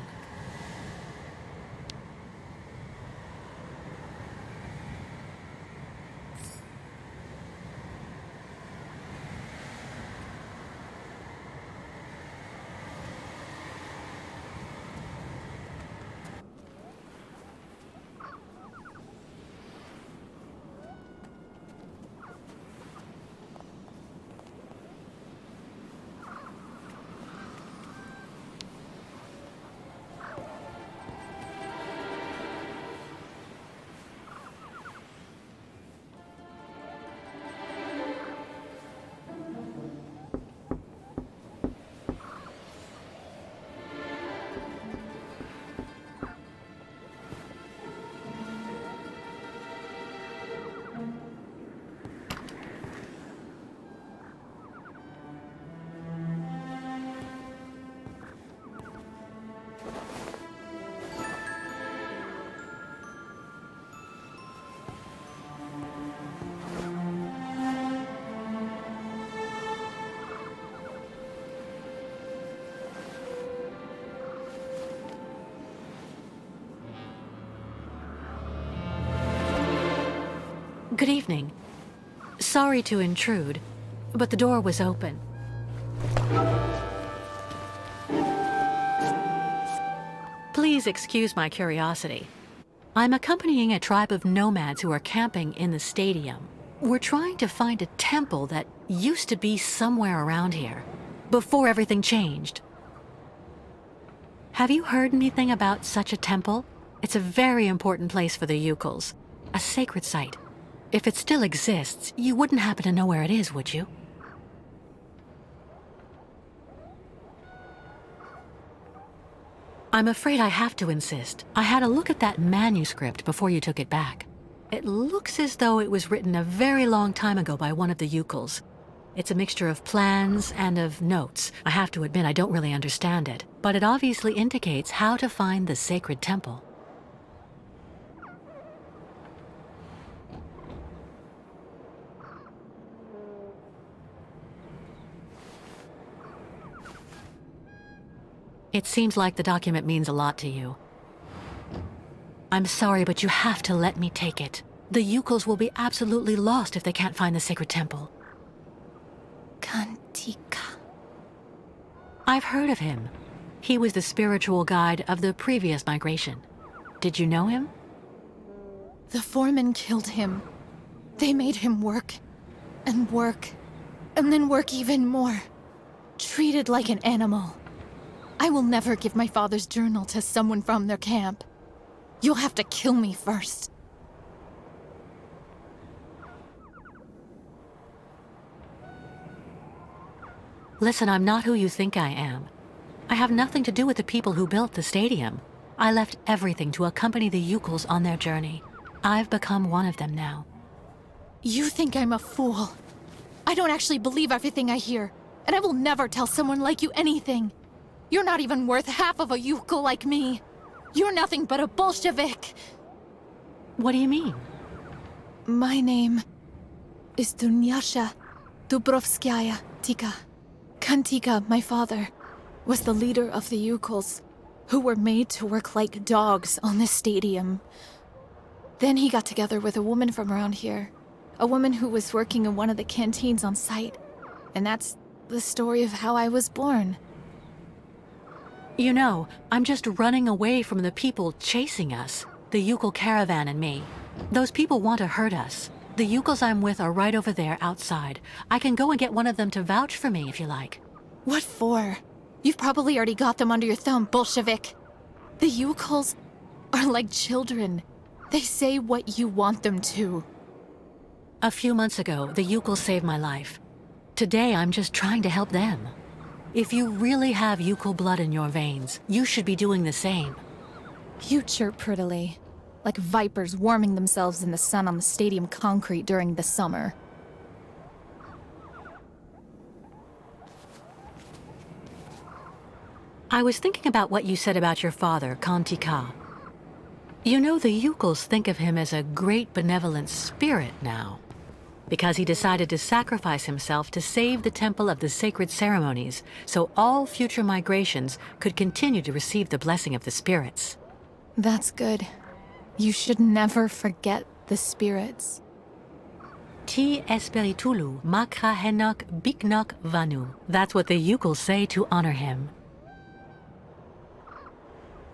Speaker 3: Good evening. Sorry to intrude, but the door was open. Please excuse my curiosity. I'm accompanying a tribe of nomads who are camping in the stadium. We're trying to find a temple that used to be somewhere around here, before everything changed. Have you heard anything about such a temple? It's a very important place for the Yukuls, a sacred site. If it still exists, you wouldn't happen to know where it is, would you? I'm afraid I have to insist. I had a look at that manuscript before you took it back. It looks as though it was written a very long time ago by one of the Yukuls. It's a mixture of plans and of notes. I have to admit I don't really understand it, but it obviously indicates how to find the sacred temple. It seems like the document means a lot to you. I'm sorry, but you have to let me take it. The Yukuls will be absolutely lost if they can't find the sacred temple.
Speaker 6: Kantika.
Speaker 3: I've heard of him. He was the spiritual guide of the previous migration. Did you know him?
Speaker 20: The foreman killed him. They made him work, and then work even more. Treated like an animal. I will never give my father's journal to someone from their camp. You'll have to kill me first.
Speaker 3: Listen, I'm not who you think I am. I have nothing to do with the people who built the stadium. I left everything to accompany the Yukuls on their journey. I've become one of them now.
Speaker 20: You think I'm a fool. I don't actually believe everything I hear, and I will never tell someone like you anything. You're not even worth half of a Yukol like me. You're nothing but a Bolshevik.
Speaker 3: What do you mean?
Speaker 20: My name is Dunyasha Dubrovskaya Tika. Kantika, my father, was the leader of the Yukols, who were made to work like dogs on this stadium. Then he got together with a woman from around here, a woman who was working in one of the canteens on site. And that's the story of how I was born.
Speaker 3: You know, I'm just running away from the people chasing us. The Yukol caravan and me. Those people want to hurt us. The Yukols I'm with are right over there outside. I can go and get one of them to vouch for me if you like.
Speaker 20: What for? You've probably already got them under your thumb, Bolshevik. The Yukols are like children. They say what you want them to.
Speaker 3: A few months ago, the Yukols saved my life. Today, I'm just trying to help them. If you really have Yukol blood in your veins, you should be doing the same.
Speaker 20: You chirp prettily, like vipers warming themselves in the sun on the stadium concrete during the summer.
Speaker 3: I was thinking about what you said about your father, Kantika. You know, the Yukols think of him as a great benevolent spirit now, because he decided to sacrifice himself to save the Temple of the Sacred Ceremonies, so all future migrations could continue to receive the blessing of the spirits.
Speaker 20: That's good. You should never forget the spirits.
Speaker 3: Ti Espiritulu Makra Henok Biknok Vanu. That's what the Yukols say to honor him.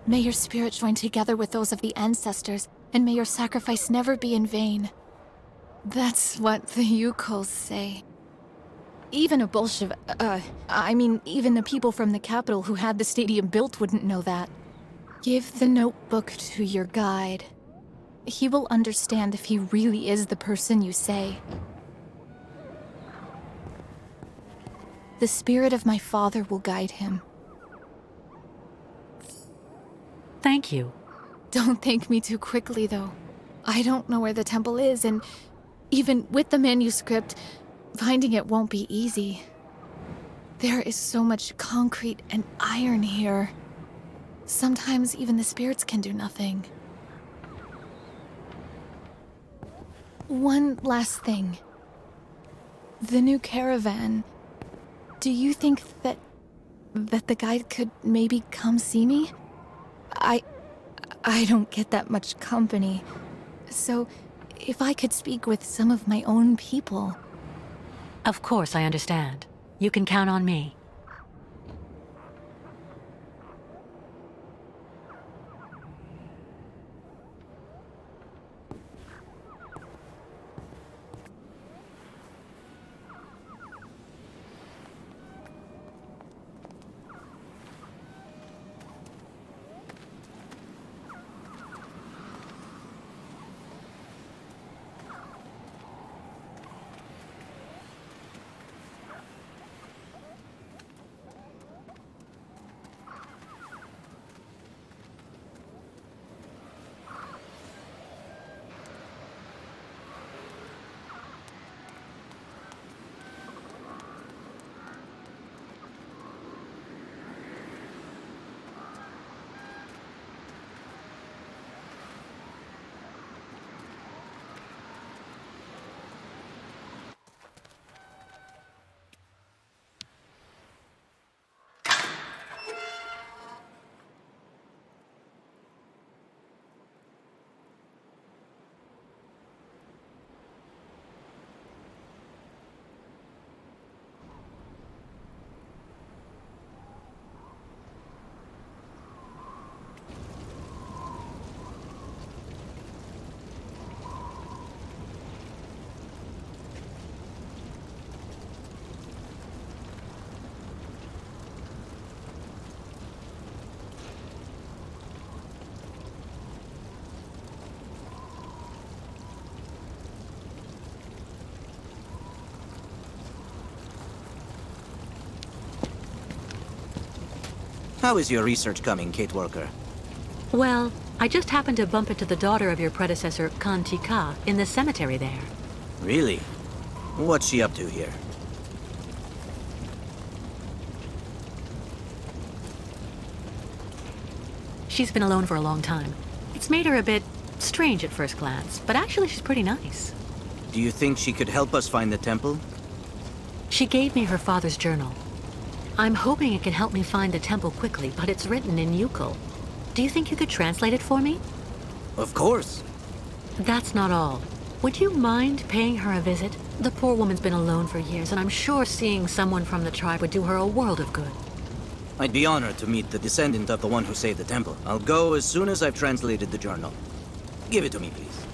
Speaker 20: May your spirit join together with those of the ancestors, and may your sacrifice never be in vain. That's what the Yukols say. Even a Bolshevik, even the people from the capital who had the stadium built wouldn't know that. Give the notebook to your guide. He will understand if he really is the person you say. The spirit of my father will guide him.
Speaker 3: Thank you.
Speaker 20: Don't thank me too quickly, though. I don't know where the temple is, and even with the manuscript, finding it won't be easy. There is so much concrete and iron here. Sometimes even the spirits can do nothing. One last thing. The new caravan. Do you think that the guide could maybe come see me? I don't get that much company. So, if I could speak with some of my own people.
Speaker 3: Of course, I understand. You can count on me.
Speaker 10: How is your research coming, Kate Walker?
Speaker 3: Well, I just happened to bump into the daughter of your predecessor, Kantika, in the cemetery there.
Speaker 10: Really? What's she up to here?
Speaker 3: She's been alone for a long time. It's made her a bit strange at first glance, but actually she's pretty nice.
Speaker 10: Do you think she could help us find the temple?
Speaker 3: She gave me her father's journal. I'm hoping it can help me find the temple quickly, but it's written in Yukul. Do you think you could translate it for me?
Speaker 10: Of course.
Speaker 3: That's not all. Would you mind paying her a visit? The poor woman's been alone for years, and I'm sure seeing someone from the tribe would do her a world of good.
Speaker 10: I'd be honored to meet the descendant of the one who saved the temple. I'll go as soon as I've translated the journal. Give it to me, please.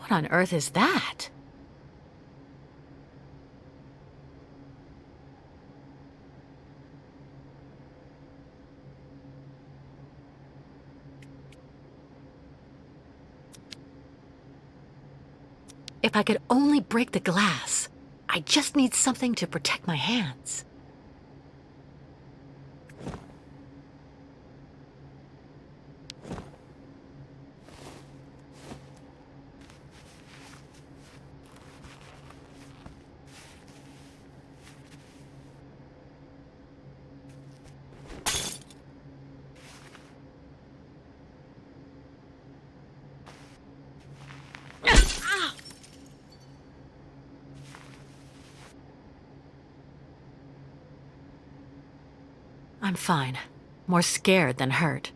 Speaker 3: What on earth is that? If I could only break the glass. I just need something to protect my hands. I'm fine. More scared than hurt.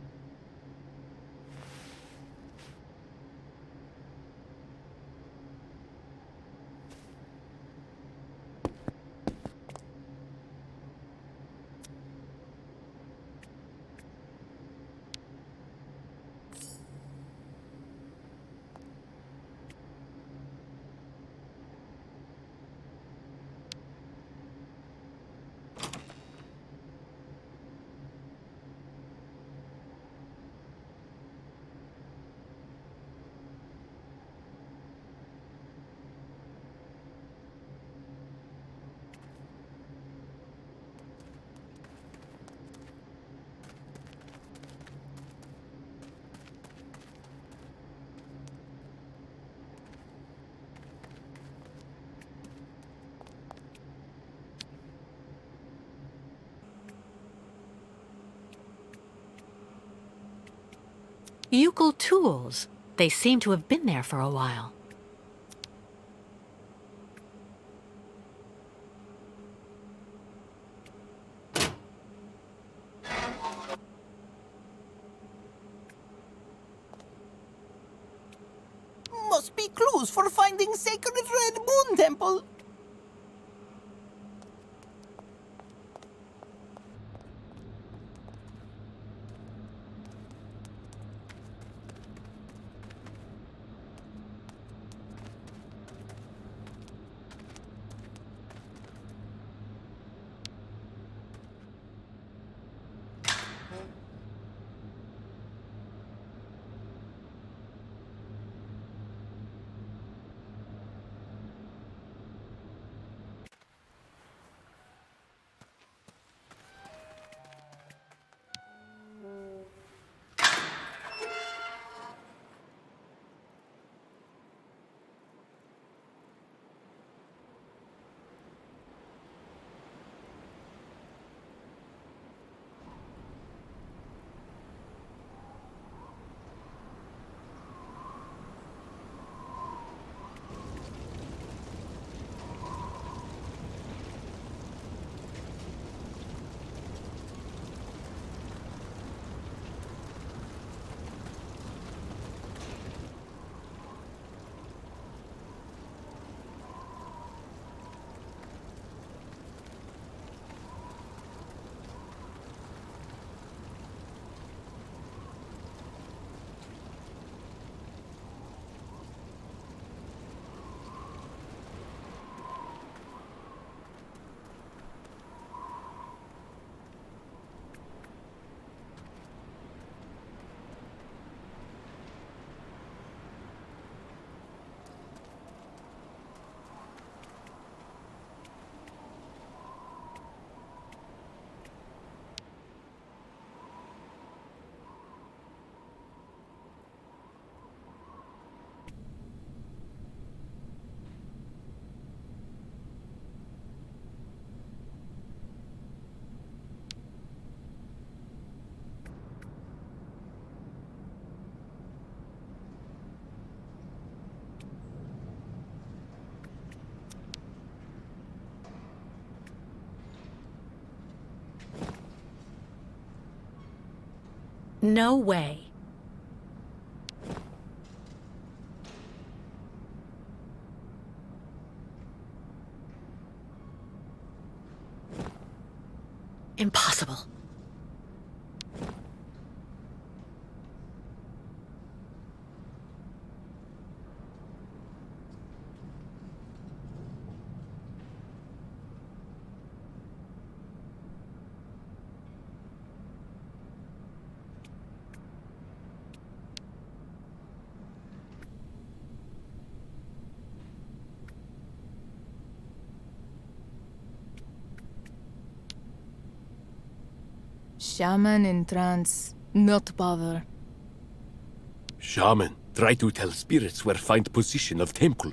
Speaker 3: Euchal tools. They seem to have been there for a while.
Speaker 14: Must be clues for finding Sacred Red Moon Temple.
Speaker 3: No way. Impossible.
Speaker 20: Shaman in trance. Not bother.
Speaker 21: Shaman, try to tell spirits where find position of temple.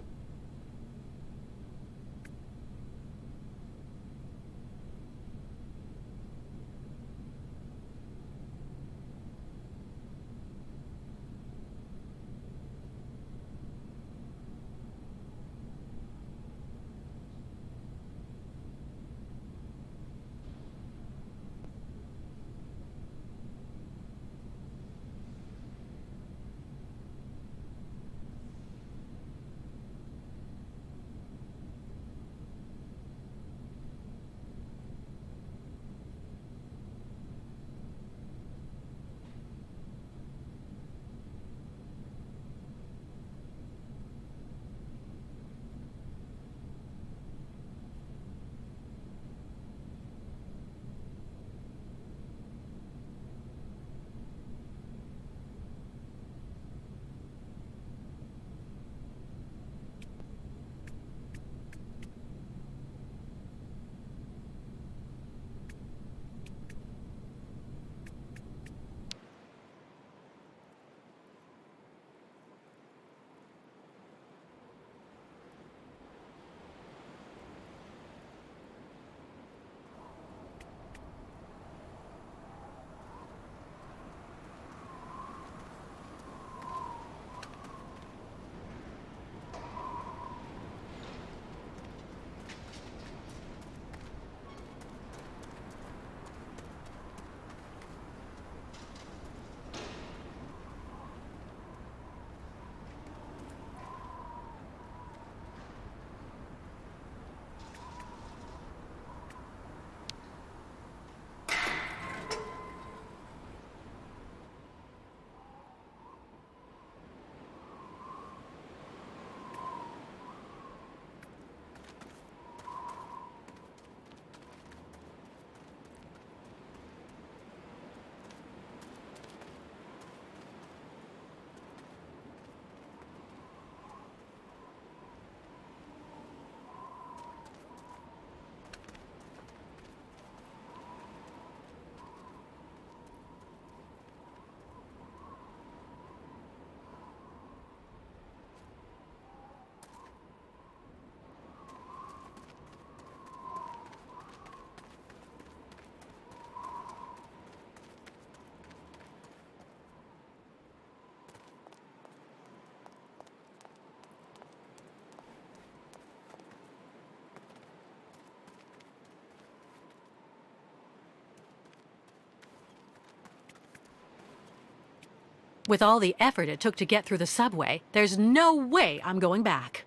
Speaker 3: With all the effort it took to get through the subway, there's no way I'm going back.